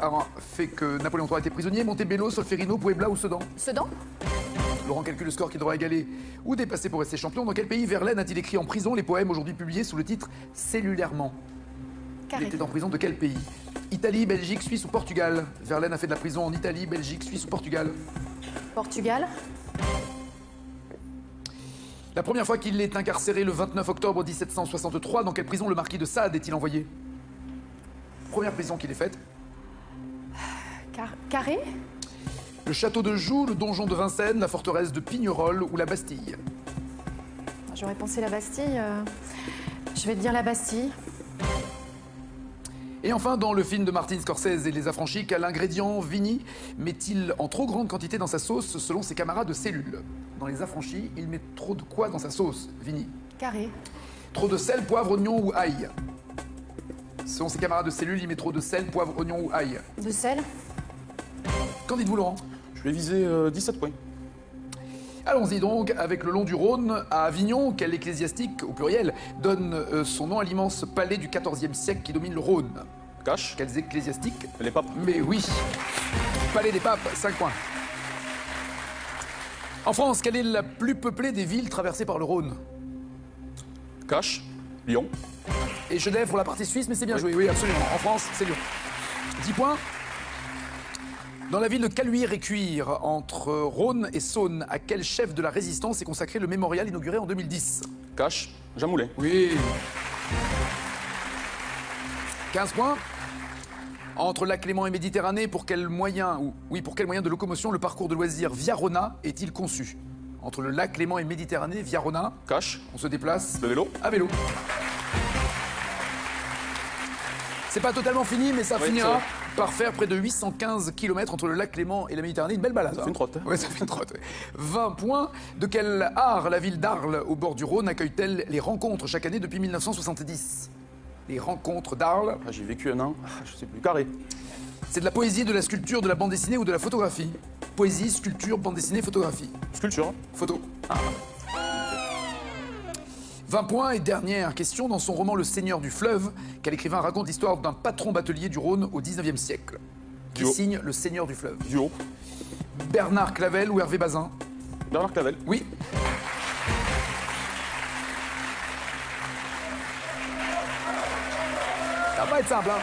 a fait que Napoléon III a été prisonnier? Montebello, Solferino, Puebla ou Sedan? Sedan. Laurent calcule le score qui devra égaler ou dépasser pour rester champion. Dans quel pays Verlaine a-t-il écrit en prison les poèmes aujourd'hui publiés sous le titre Cellulairement? Carré. Il était en prison de quel pays? Italie, Belgique, Suisse ou Portugal? Verlaine a fait de la prison en Italie, Belgique, Suisse ou Portugal? Portugal. La première fois qu'il est incarcéré le 29 octobre 1763, dans quelle prison le marquis de Sade est-il envoyé? Première prison qu'il ait faite. Carré. Le château de Joux, le donjon de Vincennes, la forteresse de Pignerol ou la Bastille? J'aurais pensé la Bastille. Je vais te dire la Bastille. Et enfin, dans le film de Martin Scorsese et Les Affranchis, quel ingrédient Vigny met-il en trop grande quantité dans sa sauce selon ses camarades de cellule? Dans Les Affranchis, il met trop de quoi dans sa sauce, Vigny? Carré. Trop de sel, poivre, oignon ou ail? Selon ses camarades de cellule, il met trop de sel, poivre, oignon ou ail? De sel. Qu'en dites-vous, Laurent? Je vais viser 17 points. Allons-y donc, avec le long du Rhône, à Avignon, quel ecclésiastique, au pluriel, donne son nom à l'immense palais du XIVe siècle qui domine le Rhône? Cash. Quels ecclésiastiques? Les papes. Mais oui. Palais des papes, 5 points. En France, quelle est la plus peuplée des villes traversées par le Rhône? Cash. Lyon. Et Genève pour la partie suisse, mais c'est bien joué. Oui, absolument. En France, c'est Lyon. 10 points. Dans la ville de Caluire-et-Cuire, entre Rhône et Saône, à quel chef de la résistance est consacré le mémorial inauguré en 2010? Cache, Jean Moulin. Oui. 15 points. Entre Lac Léman et Méditerranée, pour quel moyen de locomotion le parcours de loisirs Via Rona est-il conçu? Entre le Lac Léman et Méditerranée, Via Rona. Cache. On se déplace. Le vélo. À vélo. C'est pas totalement fini, mais ça finira par faire près de 815 km entre le Lac Léman et la Méditerranée. Une belle balade. Ça fait une trotte. Ouais, ça fait une trotte. 20 points. De quel art la ville d'Arles, au bord du Rhône, accueille-t-elle les rencontres chaque année depuis 1970? Les rencontres d'Arles. J'ai vécu un an, je sais plus. Carré. C'est de la poésie, de la sculpture, de la bande dessinée ou de la photographie? Poésie, sculpture, bande dessinée, photographie. Sculpture. Photo. 20 points et dernière question. Dans son roman Le Seigneur du Fleuve, quel écrivain raconte l'histoire d'un patron batelier du Rhône au 19e siècle? Qui signe Le Seigneur du Fleuve? Duo. Bernard Clavel ou Hervé Bazin? Bernard Clavel. Oui. Ça va pas être simple, hein?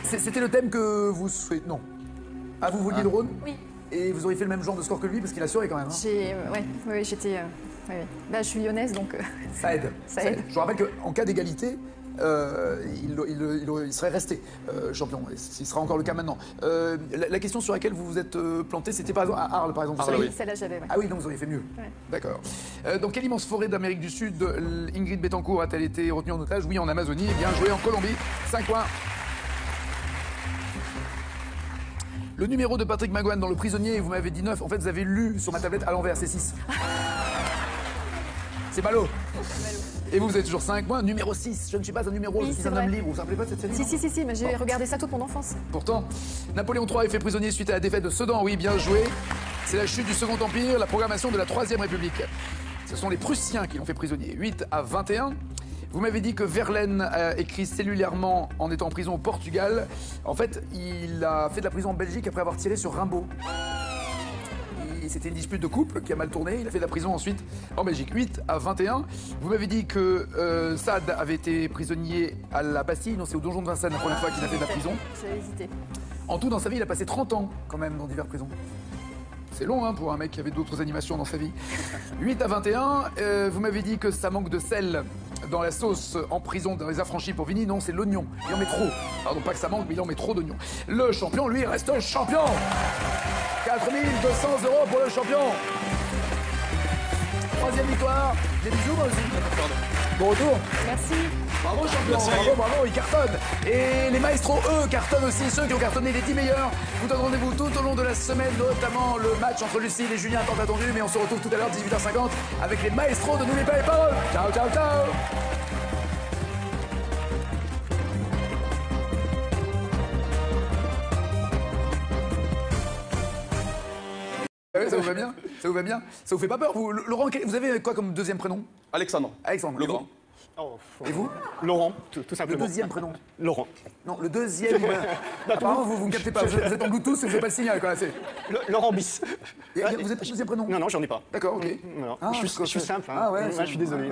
C'était le thème que vous souhaitez... Non. Ah, vous vouliez le Rhône? Oui. Et vous auriez fait le même genre de score que lui parce qu'il a assuré quand même. Hein. Oui, j'étais... Là, je suis lyonnaise, donc... Ça aide. Ça aide. Je vous rappelle qu'en cas d'égalité, il serait resté champion. Et ce sera encore le cas maintenant. La question sur laquelle vous vous êtes planté, c'était par exemple à Arles, par exemple. Oui, celle-là, j'avais. Ah oui, donc vous auriez fait mieux. Ouais. D'accord. Dans quelle immense forêt d'Amérique du Sud Ingrid Betancourt a-t-elle été retenue en otage? Oui, en Amazonie. Bien joué en Colombie. 5 points. Le numéro de Patrick Magouane dans Le Prisonnier, vous m'avez dit 9. En fait, vous avez lu sur ma tablette à l'envers, c'est 6. C'est ballot. Et vous avez toujours 5 points. Numéro 6, je ne suis pas un numéro, je suis un homme libre. Vous vous rappelez pas de cette série? Si, mais j'ai regardé ça toute mon enfance. Pourtant, Napoléon III est fait prisonnier suite à la défaite de Sedan. Oui, bien joué. C'est la chute du Second Empire, la programmation de la Troisième République. Ce sont les Prussiens qui l'ont fait prisonnier. 8 à 21. Vous m'avez dit que Verlaine a écrit cellulairement en étant en prison au Portugal. En fait, il a fait de la prison en Belgique après avoir tiré sur Rimbaud. C'était une dispute de couple qui a mal tourné. Il a fait de la prison ensuite en Belgique. 8 à 21. Vous m'avez dit que Sade avait été prisonnier à la Bastille. Non, c'est au donjon de Vincennes la première fois qu'il a fait de la prison. J'ai hésité. En tout, dans sa vie, il a passé 30 ans quand même dans diverses prisons. C'est long hein, pour un mec qui avait d'autres animations dans sa vie. 8 à 21. Vous m'avez dit que ça manque de sel dans la sauce en prison dans les affranchis pour Vini. Non, c'est l'oignon. Il en met trop. Pardon, pas que ça manque, mais il en met trop d'oignons. Le champion, lui, reste champion. 4 200 € pour le champion. Troisième victoire. Des bisous, moi aussi. Bon retour. Merci. Bravo, champion. Bravo, il cartonne. Et les maestros, eux, cartonnent aussi. Ceux qui ont cartonné les 10 meilleurs. Vous donne rendez-vous tout au long de la semaine, notamment le match entre Lucille et Julien tant attendu. Mais on se retrouve tout à l'heure, 18h50, avec les maestros de N'oubliez pas les paroles. Ciao, ciao, ciao. Ça vous va bien? Ça vous va bien? Ça vous fait pas peur? Vous, Laurent, vous avez quoi comme deuxième prénom? Alexandre. Alexandre. Le Grand. Et vous? Laurent, tout simplement. Le deuxième prénom? Laurent. Non, le deuxième. Apparemment, vous ne captez pas. Vous êtes en Bluetooth et vous n'avez pas le signal. Quoi. Laurent Bis. Vous êtes le deuxième prénom? Non, j'en ai pas. D'accord, ok. Non. Je suis simple. Hein. Ah ouais, je suis désolé.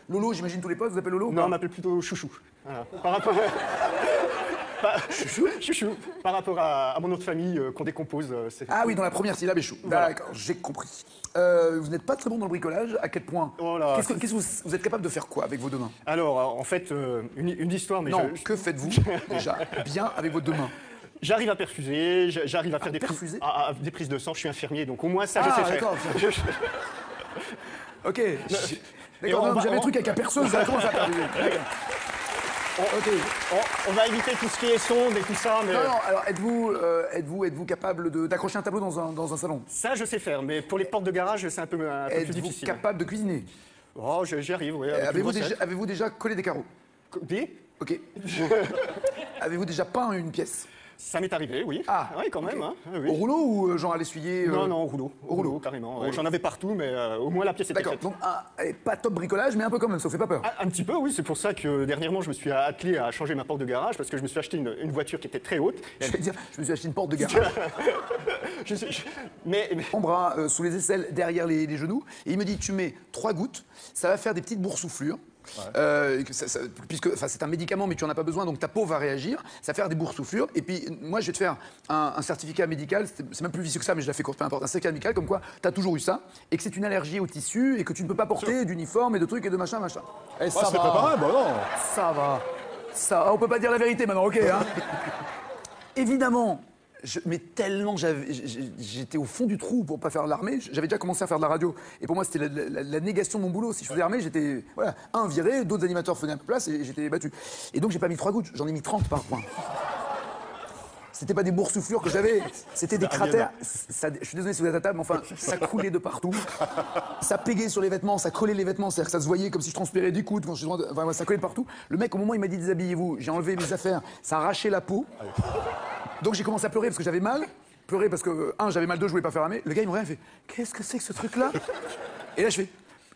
Lolo, j'imagine tous les potes, vous appelez Lolo? Non, on m'appelle plutôt Chouchou. Voilà. Par rapport Chouchou. Par rapport à mon autre famille qu'on décompose. Ah oui, dans la première syllabe, Chou. Voilà. D'accord, j'ai compris. Vous n'êtes pas très bon dans le bricolage. À quel point? Qu'est-ce que vous êtes capable de faire quoi avec vos deux mains? Alors, en fait, une histoire, mais non, que faites-vous déjà bien avec vos deux mains? J'arrive à perfuser, j'arrive à faire des prises de sang. Je suis infirmier, donc au moins ça, je sais faire. D'accord. Ok. D'accord, j'avais un truc avec la perceuse, ça commence à perfuser. On va éviter tout ce qui est sonde et tout ça, mais... Non, alors êtes-vous capable d'accrocher un tableau dans un salon? Ça, je sais faire, mais pour les portes de garage, c'est un peu plus difficile. Êtes-vous capable de cuisiner? Oh, j'y arrive, oui. Avez-vous déjà collé des carreaux? Ok. Avez-vous déjà peint une pièce? Ça m'est arrivé, oui. Ah, oui, quand même. Hein, oui. Au rouleau ou genre à l'essuyer? Non, au rouleau. Au rouleau, carrément. Ouais. J'en avais partout, mais au moins la pièce était faite. Donc, pas top bricolage, mais un peu quand même, ça vous fait pas peur? Un petit peu, oui. C'est pour ça que dernièrement, je me suis attelé à changer ma porte de garage, parce que je me suis acheté une voiture qui était très haute. Je me suis acheté une porte de garage. mais... Mon bras sous les aisselles, derrière les genoux, et il me dit, tu mets 3 gouttes, ça va faire des petites boursouflures. Puisque c'est un médicament, mais tu n'en as pas besoin, donc ta peau va réagir, ça va faire des boursouflures. Et puis, moi, je vais te faire un certificat médical, c'est même plus vicieux que ça, mais je l'ai fait court, peu importe. Un certificat médical comme quoi tu as toujours eu ça, et que c'est une allergie au tissu, et que tu ne peux pas porter d'uniforme et de trucs et de machin. Et ça c'est pas pareil, bah non. Ça va. Ça, on peut pas dire la vérité maintenant, ok, hein. Évidemment. Mais tellement j'étais au fond du trou pour pas faire de l'armée, j'avais déjà commencé à faire de la radio. Et pour moi, c'était la négation de mon boulot. Si je faisais l'armée, j'étais viré, d'autres animateurs venaient à ma place et j'étais battu. Et donc, j'ai pas mis 3 gouttes, j'en ai mis 30 par point. C'était pas des boursouflures que j'avais, c'était des cratères. Je suis désolé si vous êtes à table, mais enfin, ça coulait de partout. Ça pégait sur les vêtements, ça collait les vêtements, c'est-à-dire que ça se voyait comme si je transpirais des coudes. Enfin, ça collait de partout. Le mec, au moment où il m'a dit déshabillez-vous, j'ai enlevé mes affaires, ça arrachait la peau. Donc j'ai commencé à pleurer parce que j'avais mal. Pleurer parce que, j'avais mal, 2, je voulais pas faire l'armée. Le gars, il me regarde, il fait qu'est-ce que c'est que ce truc-là? Et là, je fais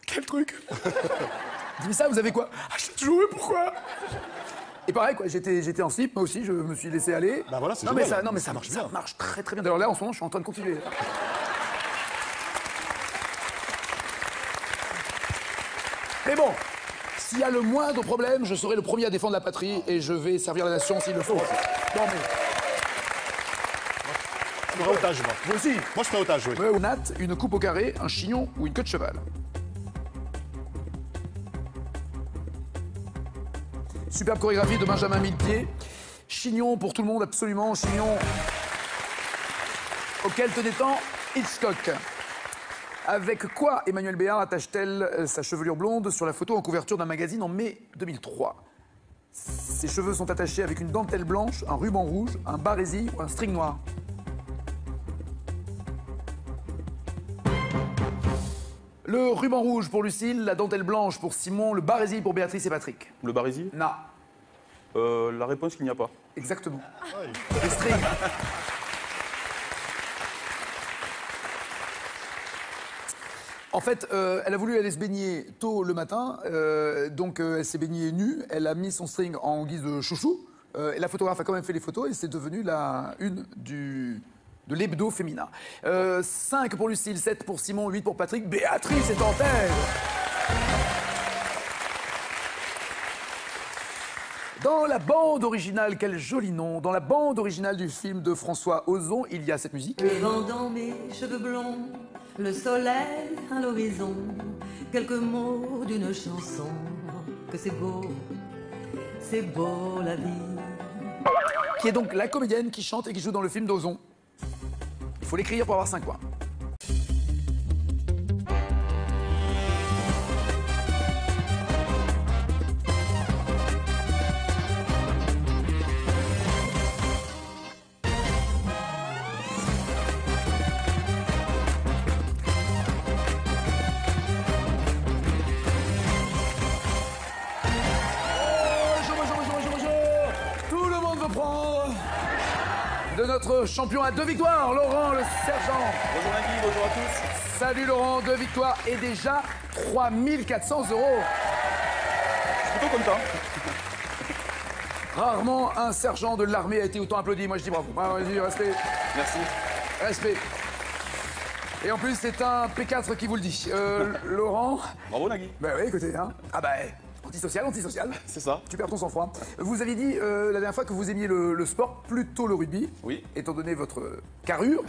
quel truc? Il dit mais ça, vous avez quoi? Je l'ai toujours eu, pourquoi? Et pareil, quoi, j'étais en slip, moi aussi, je me suis laissé aller. Bah voilà, c'est non, génial. mais ça marche très très bien. D'ailleurs là, en ce moment, je suis en train de continuer. Mais bon, s'il y a le moindre problème, je serai le premier à défendre la patrie et je vais servir la nation s'il le faut. Non mais... Je ferai otage, moi. Vous aussi? Moi, je ferai otage, oui. Une natte, une coupe au carré, un chignon ou une queue de cheval. Superbe chorégraphie de Benjamin Millepied. Chignon pour tout le monde, absolument. Chignon auquel tenait tant Hitchcock. Avec quoi Emmanuelle Béard attache-t-elle sa chevelure blonde sur la photo en couverture d'un magazine en mai 2003? Ses cheveux sont attachés avec une dentelle blanche, un ruban rouge, un barésie ou un string noir. Le ruban rouge pour Lucille, la dentelle blanche pour Simon, le barésie pour Béatrice et Patrick. Le barésie? Non. La réponse qu'il n'y a pas. Exactement. Les strings. En fait, elle a voulu aller se baigner tôt le matin, donc elle s'est baignée nue, elle a mis son string en guise de chouchou, et la photographe a quand même fait les photos et c'est devenu la une de l'hebdo féminin. 5 pour Lucille, 7 pour Simon, 8 pour Patrick, Béatrice est en tête. Dans la bande originale, quel joli nom, dans la bande originale du film de François Ozon, il y a cette musique. Le vent dans mes cheveux blonds, le soleil à l'horizon, quelques mots d'une chanson, que c'est beau la vie. Qui est donc la comédienne qui chante et qui joue dans le film d'Ozon. Il faut l'écrire pour avoir 5 points. De notre champion à 2 victoires, Laurent le sergent. Bonjour Nagui, bonjour à tous. Salut Laurent, 2 victoires et déjà 3 400 €. Je suis plutôt content. Rarement un sergent de l'armée a été autant applaudi. Moi je dis bravo. Vas-y, respect. Merci. Respect. Et en plus c'est un P4 qui vous le dit. Laurent. Bravo Nagui. Ben oui, écoutez, hein. Ah ben... Antisocial. C'est ça. Tu perds ton sang-froid. Vous aviez dit la dernière fois que vous aimiez le sport, plutôt le rugby. Oui. Étant donné votre carrure.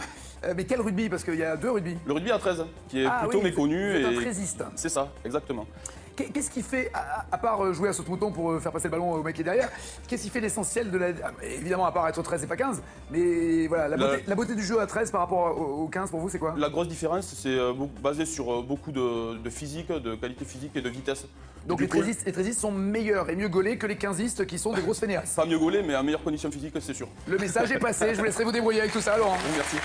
Mais quel rugby? Parce qu'il y a 2 rugby. Le rugby à 13, qui est plutôt méconnu. Vous êtes un trésiste. C'est ça, exactement. Qu'est-ce qui fait, à part jouer à saute-mouton pour faire passer le ballon au mec qui est derrière, qu'est-ce qui fait l'essentiel de la... Évidemment, à part être 13 et pas 15, mais voilà, la beauté du jeu à 13 par rapport au 15, pour vous, c'est quoi? La grosse différence, c'est basé sur beaucoup de physique, de qualité physique et de vitesse. Donc les trésistes sont meilleurs et mieux gaulés que les 15istes qui sont des grosses fainéasses. Pas mieux gaulés, mais en meilleure condition physique, c'est sûr. Le message est passé, je vous laisserai vous débrouiller avec tout ça, Laurent. Oui, merci.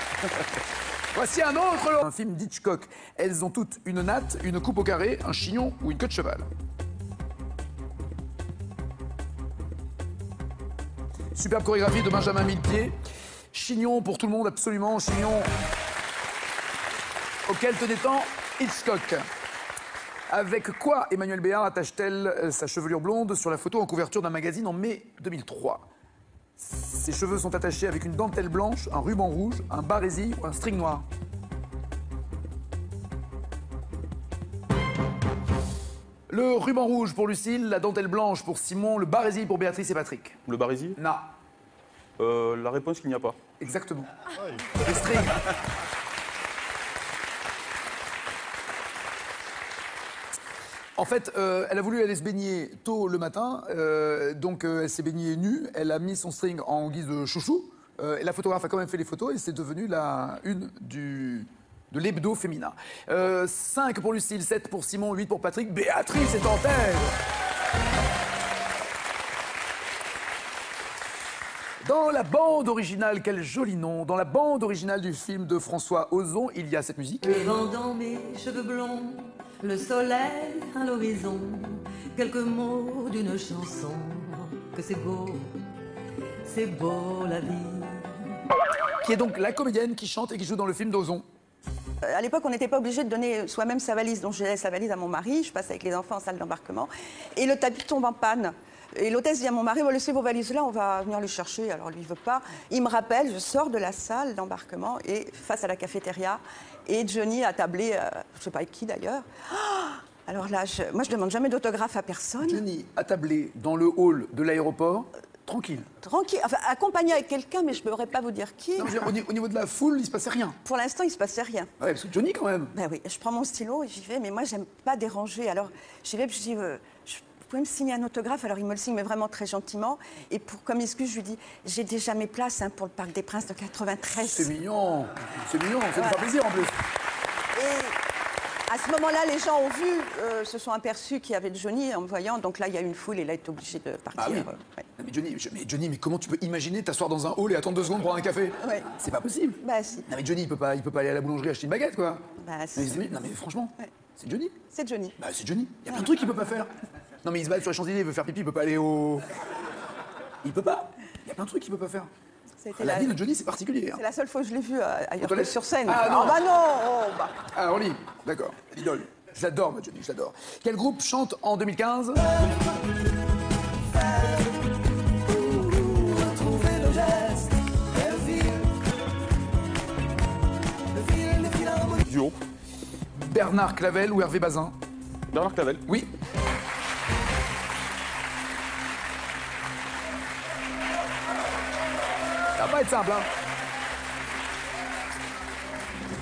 Voici un autre Laurent. Un film d'Hitchcock. Elles ont toutes une natte, une coupe au carré, un chignon ou une queue de cheval. Superbe chorégraphie de Benjamin Millepied. Chignon pour tout le monde, absolument. Chignon auquel tenait tant Hitchcock. Avec quoi Emmanuelle Béard attache-t-elle sa chevelure blonde sur la photo en couverture d'un magazine en mai 2003? Ses cheveux sont attachés avec une dentelle blanche, un ruban rouge, un barésie ou un string noir. Le ruban rouge pour Lucille, la dentelle blanche pour Simon, le barésil pour Béatrice et Patrick. Le barésil? Non. La réponse qu'il n'y a pas. Exactement. Les strings. En fait, elle a voulu aller se baigner tôt le matin, donc elle s'est baignée nue, elle a mis son string en guise de chouchou, et la photographe a quand même fait les photos, et c'est devenu la une de l'hebdo féminin. 5 pour Lucille, 7 pour Simon, 8 pour Patrick, Béatrice est en tête. Dans la bande originale, quel joli nom, dans la bande originale du film de François Ozon, il y a cette musique. Le vent dans mes cheveux blonds, le soleil à l'horizon, quelques mots d'une chanson, que c'est beau la vie. Qui est donc la comédienne qui chante et qui joue dans le film d'Ozon. À l'époque, on n'était pas obligé de donner soi-même sa valise, donc je laisse la valise à mon mari, je passe avec les enfants en salle d'embarquement, et le tapis tombe en panne. Et l'hôtesse dit à mon mari, va laisser vos valises là, on va venir les chercher. Alors lui, il veut pas. Il me rappelle, je sors de la salle d'embarquement et face à la cafétéria, et Johnny a tablé, je sais pas avec qui d'ailleurs. Alors là, moi je demande jamais d'autographe à personne. Johnny a tablé dans le hall de l'aéroport, tranquille. Tranquille, enfin accompagné avec quelqu'un, mais je ne pourrais pas vous dire qui. Non, au niveau de la foule, il se passait rien. Pour l'instant, il se passait rien. Ouais, parce que Johnny quand même. Ben oui, je prends mon stylo et j'y vais, mais moi j'aime pas déranger. Alors j'y vais, puis je dis, vous pouvez me signer un autographe? Alors il me le signe, mais vraiment très gentiment. Et comme excuse, je lui dis, j'ai déjà mes places pour le Parc des Princes de 93. C'est mignon, ça me fait plaisir en plus. Et à ce moment-là, les gens ont vu, se sont aperçus qu'il y avait Johnny en me voyant. Donc là, il y a eu une foule et là, il est obligé de partir. Ah oui. Mais Johnny, mais comment tu peux imaginer t'asseoir dans un hall et attendre 2 secondes pour prendre un café? Ouais. C'est pas possible. Bah si. Non mais Johnny, il peut pas aller à la boulangerie acheter une baguette, quoi. Bah si. Non mais franchement, c'est Johnny. C'est Johnny. Bah c'est Johnny. Il y a plein de trucs qu'il peut pas faire. Non mais il se balade sur les Champs-Élysées, il veut faire pipi, il peut pas aller au... Il peut pas. Il y a plein de trucs qu'il peut pas faire. La vie de Johnny, c'est particulier. C'est la seule fois que je l'ai vu ailleurs que sur scène. Ah non. Bah non. Ah, Rolly, d'accord, l'idole. Je l'adore, moi, Johnny, je l'adore. Quel groupe chante en 2015? Duo. Bernard Clavel ou Hervé Bazin? Bernard Clavel. Oui. Ça va pas être simple, hein.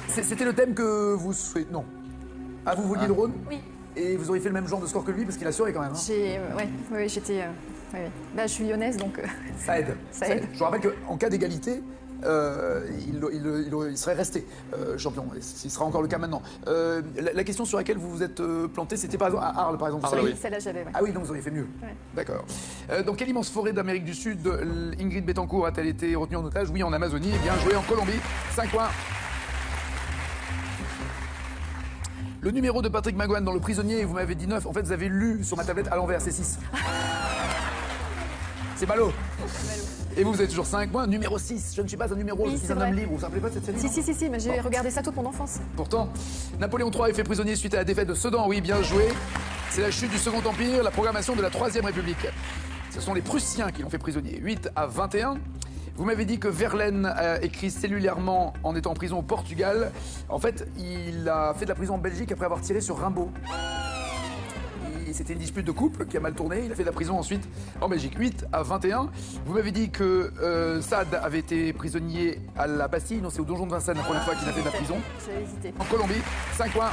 C'était le thème que vous souhaitez... Non. Ah, vous vouliez le Rhône? Oui. Et vous auriez fait le même genre de score que lui parce qu'il a assuré quand même. Hein. Oui, j'étais... Bah, je suis lyonnaise, donc... Ça aide. Ça aide. Je vous rappelle qu'en cas d'égalité, il serait resté champion. Ce sera encore le cas maintenant. La question sur laquelle vous vous êtes planté, c'était par exemple à Arles, par exemple. Arles, oui. Celle-là, j'avais. Ouais. Ah oui, donc vous auriez fait mieux. Ouais. D'accord. Dans quelle immense forêt d'Amérique du Sud Ingrid Betancourt a-t-elle été retenue en otage? Oui, en Amazonie. Et bien joué en Colombie. 5 points. Le numéro de Patrick Magouane dans Le Prisonnier, vous m'avez dit 9. En fait, vous avez lu sur ma tablette à l'envers, c'est 6. C'est ballot. Et vous avez toujours 5 points. Numéro 6, je ne suis pas un numéro, Oui, je suis c'est un vrai. homme libre. Vous vous rappelez pas de cette série? Si, mais j'ai regardé ça toute mon enfance. Pourtant, Napoléon III est fait prisonnier suite à la défaite de Sedan. Oui, bien joué. C'est la chute du Second Empire, la programmation de la Troisième République. Ce sont les Prussiens qui l'ont fait prisonnier. 8-21. Vous m'avez dit que Verlaine a écrit cellulairement en étant en prison au Portugal. En fait, il a fait de la prison en Belgique après avoir tiré sur Rimbaud. C'était une dispute de couple qui a mal tourné. Il a fait de la prison ensuite en Belgique. 8-21. Vous m'avez dit que Sade avait été prisonnier à la Bastille. Non, c'est au donjon de Vincennes la première fois qu'il a fait de la prison. J'ai hésité. En Colombie. 5 points.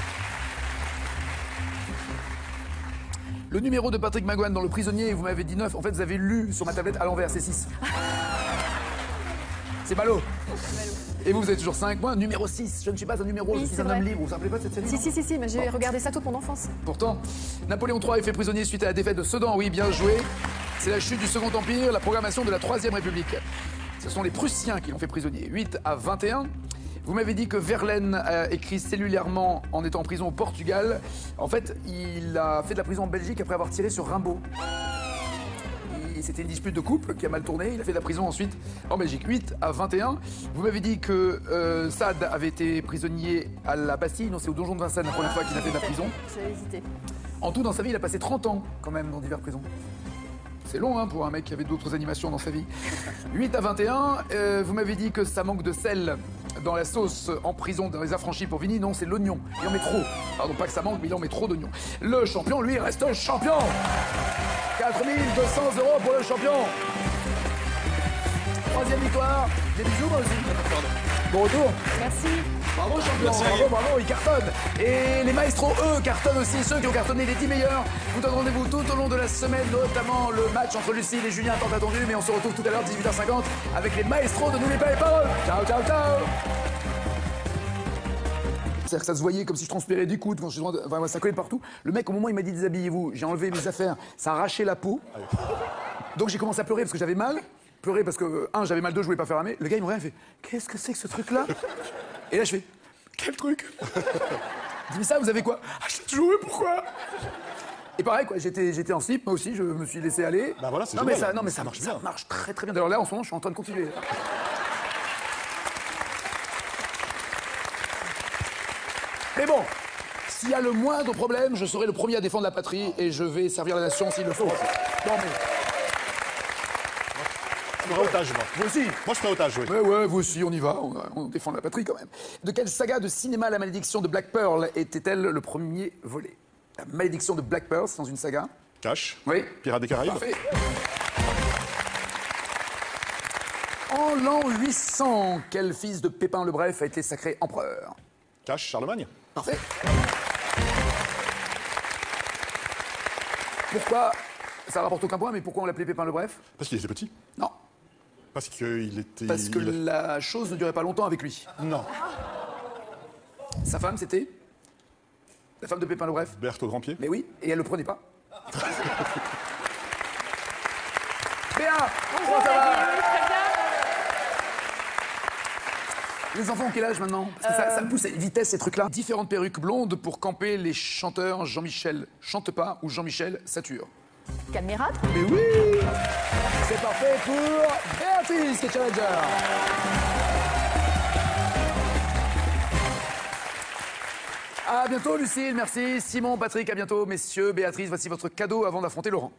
Le numéro de Patrick Magouane dans Le Prisonnier, vous m'avez dit 9. En fait, vous avez lu sur ma tablette à l'envers, c'est 6. C'est ballot. Et vous avez toujours 5 points. Numéro 6, je ne suis pas un numéro, je suis un homme libre. Vous vous rappelez pas de cette série? Si, mais j'ai regardé ça toute mon enfance. Pourtant, Napoléon III est fait prisonnier suite à la défaite de Sedan. Oui, bien joué. C'est la chute du Second Empire, la programmation de la Troisième République. Ce sont les Prussiens qui l'ont fait prisonnier. 8-21. Vous m'avez dit que Verlaine a écrit cellulairement en étant en prison au Portugal. En fait, il a fait de la prison en Belgique après avoir tiré sur Rimbaud. C'était une dispute de couple qui a mal tourné. Il a fait de la prison ensuite en Belgique. 8-21. Vous m'avez dit que Sade avait été prisonnier à la Bastille. Non, c'est au donjon de Vincennes la première fois qu'il a fait de la prison. J'ai hésité. En tout, dans sa vie, il a passé 30 ans quand même dans diverses prisons. C'est long hein, pour un mec qui avait d'autres animations dans sa vie. 8-21. Vous m'avez dit que ça manque de sel dans la sauce en prison dans les affranchis pour Vini, non, c'est l'oignon. Il en met trop. Pardon, pas que ça manque, mais il en met trop d'oignons. Le champion, lui, reste champion. 4 200 € pour le champion. Troisième victoire. Des bisous, moi aussi. Bon retour. Merci. Bravo champion, bravo, ils cartonnent. Et les maestros, eux, cartonnent aussi. Ceux qui ont cartonné les 10 meilleurs vous donnent rendez-vous tout au long de la semaine, notamment le match entre Lucille et Julien tant attendu. Mais on se retrouve tout à l'heure, 18h50, avec les maestros de N'oubliez pas les paroles. Ciao, ciao, ciao. C'est-à-dire que ça se voyait comme si je transpirais du coude quand je suis enfin, ça collait partout. Le mec, au moment où il m'a dit déshabillez-vous, j'ai enlevé mes affaires, ça a arraché la peau. Donc j'ai commencé à pleurer parce que j'avais mal. Pleurer parce que, j'avais mal, 2, je voulais pas faire ramer. Le gars, il me regarde, il fait qu'est-ce que c'est que ce truc-là? Et là, je fais quel truc? Il dit mais ça, vous avez quoi? Ah, je l'ai toujours eu, pourquoi? Et pareil, quoi, j'étais en slip, moi aussi, je me suis laissé aller. Bah voilà, c'est non, mais génial. ça, non, mais ça marche bien. Ça marche très très bien. D'ailleurs, là, en ce moment, je suis en train de continuer. Mais bon, s'il y a le moindre problème, je serai le premier à défendre la patrie et je vais servir la nation s'il le faut. Non, mais... Je ferai otage, moi. Vous aussi? Moi, je ferai otage, oui. Ouais, vous aussi, on y va. On défend la patrie quand même. De quelle saga de cinéma la malédiction de Black Pearl était-elle le premier volet? La malédiction de Black Pearl, c'est dans une saga? Cash. Oui. Pirates des Caraïbes. Parfait. En l'an 800, quel fils de Pépin le Bref a été sacré empereur? Cash, Charlemagne. Parfait. Pourquoi, ça rapporte aucun point, mais pourquoi on l'appelait Pépin le Bref? Parce qu'il était petit. Non. Parce qu'il était... Parce que la chose ne durait pas longtemps avec lui. Non. Sa femme, c'était la femme de Pépin le Bref. Berthe au Grand-Pied. Mais oui, et elle le prenait pas. Béa, comment ça va? Les enfants ont quel âge maintenant? Parce que ça me pousse à une vitesse, ces trucs-là. Différentes perruques blondes pour camper les chanteurs Jean-Michel chante pas ou Jean-Michel sature. Caméra. Mais oui! C'est parfait pour Béatrice, qui est challenger. À bientôt, Lucille, merci. Simon, Patrick, à bientôt. Messieurs, Béatrice, voici votre cadeau avant d'affronter Laurent.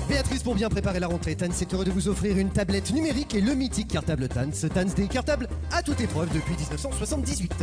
Béatrice, pour bien préparer la rentrée, Tanz est heureux de vous offrir une tablette numérique et le mythique cartable Tanz. Tanz, des cartables à toute épreuve depuis 1978.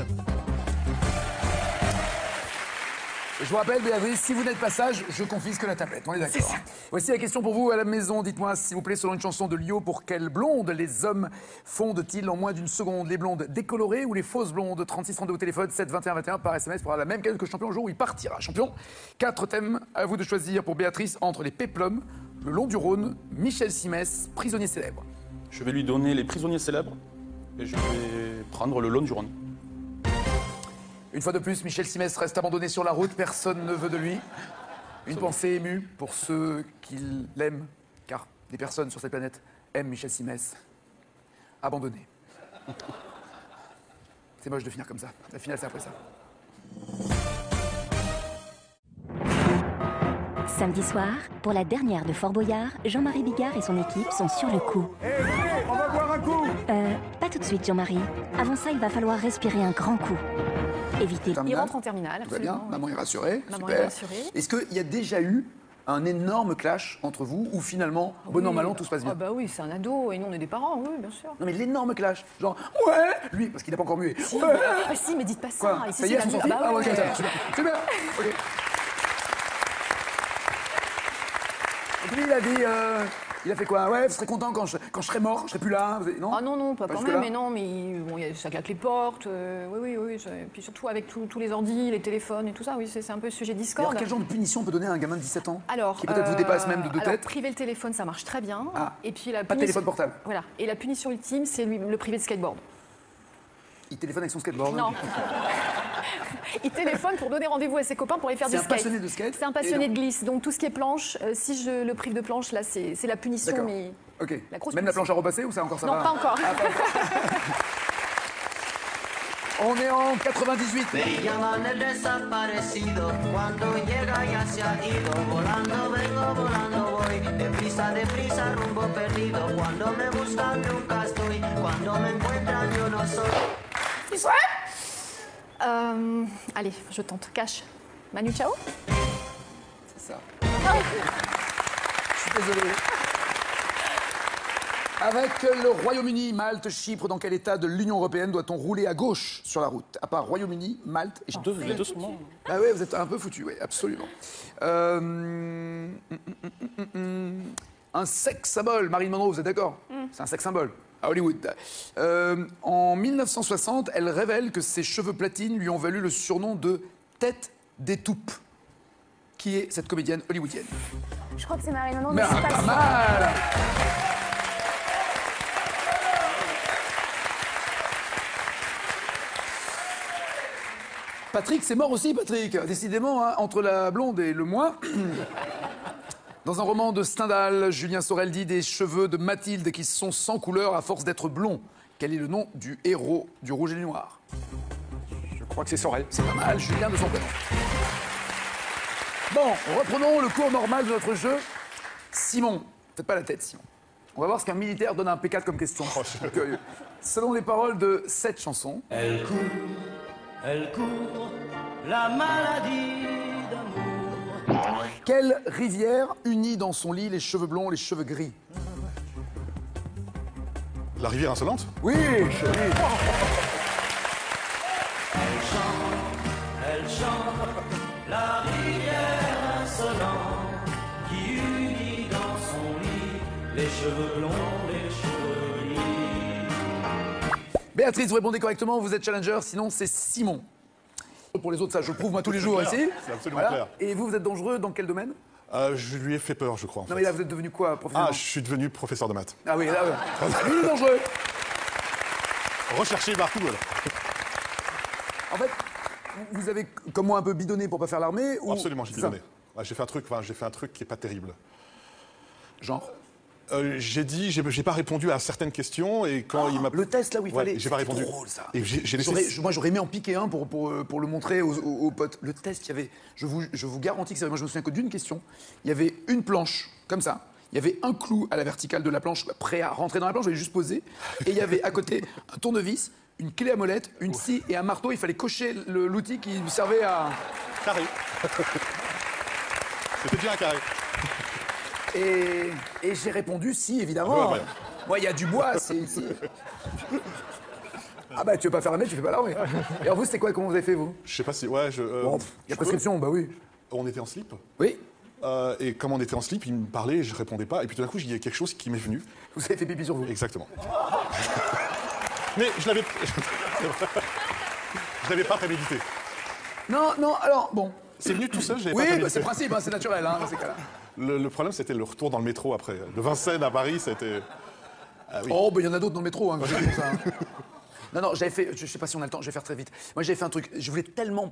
Je vous rappelle, Béatrice, si vous n'êtes pas sage, je confisque la tablette. On est d'accord. Voici la question pour vous à la maison. Dites-moi, s'il vous plaît, selon une chanson de Lio, pour quelle blonde les hommes fondent-ils en moins d'une seconde? Les blondes décolorées ou les fausses blondes? 36 32 au téléphone, 7 21 21 par SMS pour avoir la même quête que le champion le jour où il partira. Champion, 4 thèmes à vous de choisir pour Béatrice entre les péplums, le long du Rhône, Michel Simès, prisonnier célèbre. Je vais lui donner les prisonniers célèbres et je vais prendre le long du Rhône. Une fois de plus, Michel Simès reste abandonné sur la route, personne ne veut de lui. Une pensée émue pour ceux qui l'aiment, car des personnes sur cette planète aiment Michel Simès. Abandonné. C'est moche de finir comme ça. La finale, c'est après ça. Samedi soir, pour la dernière de Fort Boyard, Jean-Marie Bigard et son équipe sont sur le coup. On va boire un coup. Pas tout de suite, Jean-Marie. Avant ça, il va falloir respirer un grand coup. Évitez. Il rentre en terminale. Tout va bien, maman est rassurée. Maman super. est rassurée. Est-ce qu'il y a déjà eu un énorme clash entre vous ou finalement, bon an, mal an, tout se passe bien? Ah bah oui, c'est un ado et nous on est des parents, oui, bien sûr. Non mais l'énorme clash, genre ouais, lui parce qu'il n'a pas encore mué. Si, Ouais. ah, si, mais dites pas ça. Quoi? Ici, Ça y est, c'est elles sont la- sorties? Ah bah Ah ouais, ouais, ouais. c'est bien. Ok. Et puis il a fait quoi? Ouais, vous serez content quand je serai mort, je serai plus là, non? Ah non, pas quand jusque-là. même, mais non, mais bon, ça claque les portes, oui. Et puis surtout avec tous les ordis, les téléphones et tout ça, oui, c'est un peu le sujet Alors discorde. quel genre de punition on peut donner à un gamin de 17 ans? Alors, qui peut-être vous dépasse même de deux alors, têtes? priver le téléphone, ça marche très bien. Ah, et puis la pas de téléphone portable. Voilà. Et la punition ultime, c'est le priver de skateboard. Il téléphone avec son skateboard? Non. Il téléphone pour donner rendez-vous à ses copains pour aller faire du skate. C'est un passionné de skate? C'est un passionné de glisse. Donc tout ce qui est planche, si je le prive de planche, là, c'est la punition, D'accord. mais... Ok. La grosse Même la punition. planche à repasser ou ça encore ça Non, va? pas encore. Ah, pas encore. On est en 98. Me llaman el desaparecido, cuando llega ya se ha ido, volando vengo, volando voy, deprisa, rumbo perdido, cuando me buscan nunca estoy, cuando me encuentran yo no soy. Allez, je tente. Cash. Manu Chao. C'est ça. Je suis désolé. Avec le Royaume-Uni, Malte, Chypre, dans quel état de l'Union européenne doit-on rouler à gauche sur la route? À part Royaume-Uni, Malte et Chypre. Les deux sont morts. Ah oui, vous êtes un peu foutu, oui, absolument. Un sex symbole, Marilyn Monroe, vous êtes d'accord? C'est un sex symbole. À Hollywood. En 1960, elle révèle que ses cheveux platines lui ont valu le surnom de tête d'étoupe. Qui est cette comédienne hollywoodienne? Je crois que c'est Marilyn Monroe, mais c'est Pas pas mal. Patrick, c'est mort aussi, Patrick. Décidément, hein, entre la blonde et le moi. Dans un roman de Stendhal, Julien Sorel dit des cheveux de Mathilde qui sont sans couleur à force d'être blonds. Quel est le nom du héros du Rouge et le Noir? Je crois que c'est Sorel. C'est pas mal, Julien de son prénom. Bon, reprenons le cours normal de notre jeu. Simon, faites pas la tête, Simon. On va voir ce qu'un militaire donne à un P4 comme question. Je suis curieux. Selon les paroles de cette chanson... Elle court, la maladie d'amour. Quelle rivière unit dans son lit les cheveux blonds, les cheveux gris? La rivière insolente? Oui, chérie. Elle chante, la rivière insolente qui unit dans son lit les cheveux blonds, les cheveux gris. Béatrice, vous répondez correctement, vous êtes challenger, sinon c'est Simon. Pour les autres, ça je le prouve moi tous les jours ici. C'est absolument clair. Et vous êtes dangereux dans quel domaine? Je lui ai fait peur, je crois. En Non fait. mais là vous êtes devenu quoi, professionnellement? Ah, je suis devenu professeur de maths. Ah oui, là, lui il est dangereux. Recherché partout, alors. En fait, vous avez comme moi un peu bidonné pour pas faire l'armée ou... Absolument, j'ai C'est ça. bidonné. Ouais, j'ai fait un truc qui est pas terrible. Genre? J'ai pas répondu à certaines questions et quand il m'a... Le test là où il fallait... j'ai pas C'était répondu. drôle ça. Et j'ai laissé... Moi j'aurais aimé en piquer un pour le montrer aux potes. Le test, il y avait... Je vous garantis que moi je me souviens que d'une question. Il y avait une planche, comme ça. Il y avait un clou à la verticale de la planche, prêt à rentrer dans la planche, je l'ai juste posé. Et il y avait à côté un tournevis, une clé à molette, une scie et un marteau. Il fallait cocher l'outil qui lui servait à... Carré. C'était bien un carré. Et j'ai répondu si, évidemment. Ouais. Moi, il y a du bois, c'est ici. Ah bah, tu veux pas faire la mèche, tu fais pas l'armée. Et alors vous, c'était quoi? Comment vous avez fait, vous? Je sais pas si... Ouais, Bon, il y a prescription, bah oui. On était en slip. Oui. Et comme on était en slip, il me parlait et je répondais pas. Et puis tout d'un coup, il y a quelque chose qui m'est venu. Vous avez fait pipi sur vous. Exactement. Mais je l'avais... je l'avais pas prémédité. Non, alors, bon. C'est venu tout seul, j'avais pas Oui, prémédité. bah, c'est le principe, hein, c'est naturel, hein, dans ces cas-là. Le problème, c'était le retour dans le métro après. De Vincennes à Paris, c'était... Ah, oui. Oh, bah il y en a d'autres dans le métro, hein, que j'ai fait comme ça, hein. Non, j'avais fait, je sais pas si on a le temps, je vais faire très vite. Moi, j'avais fait un truc, je voulais tellement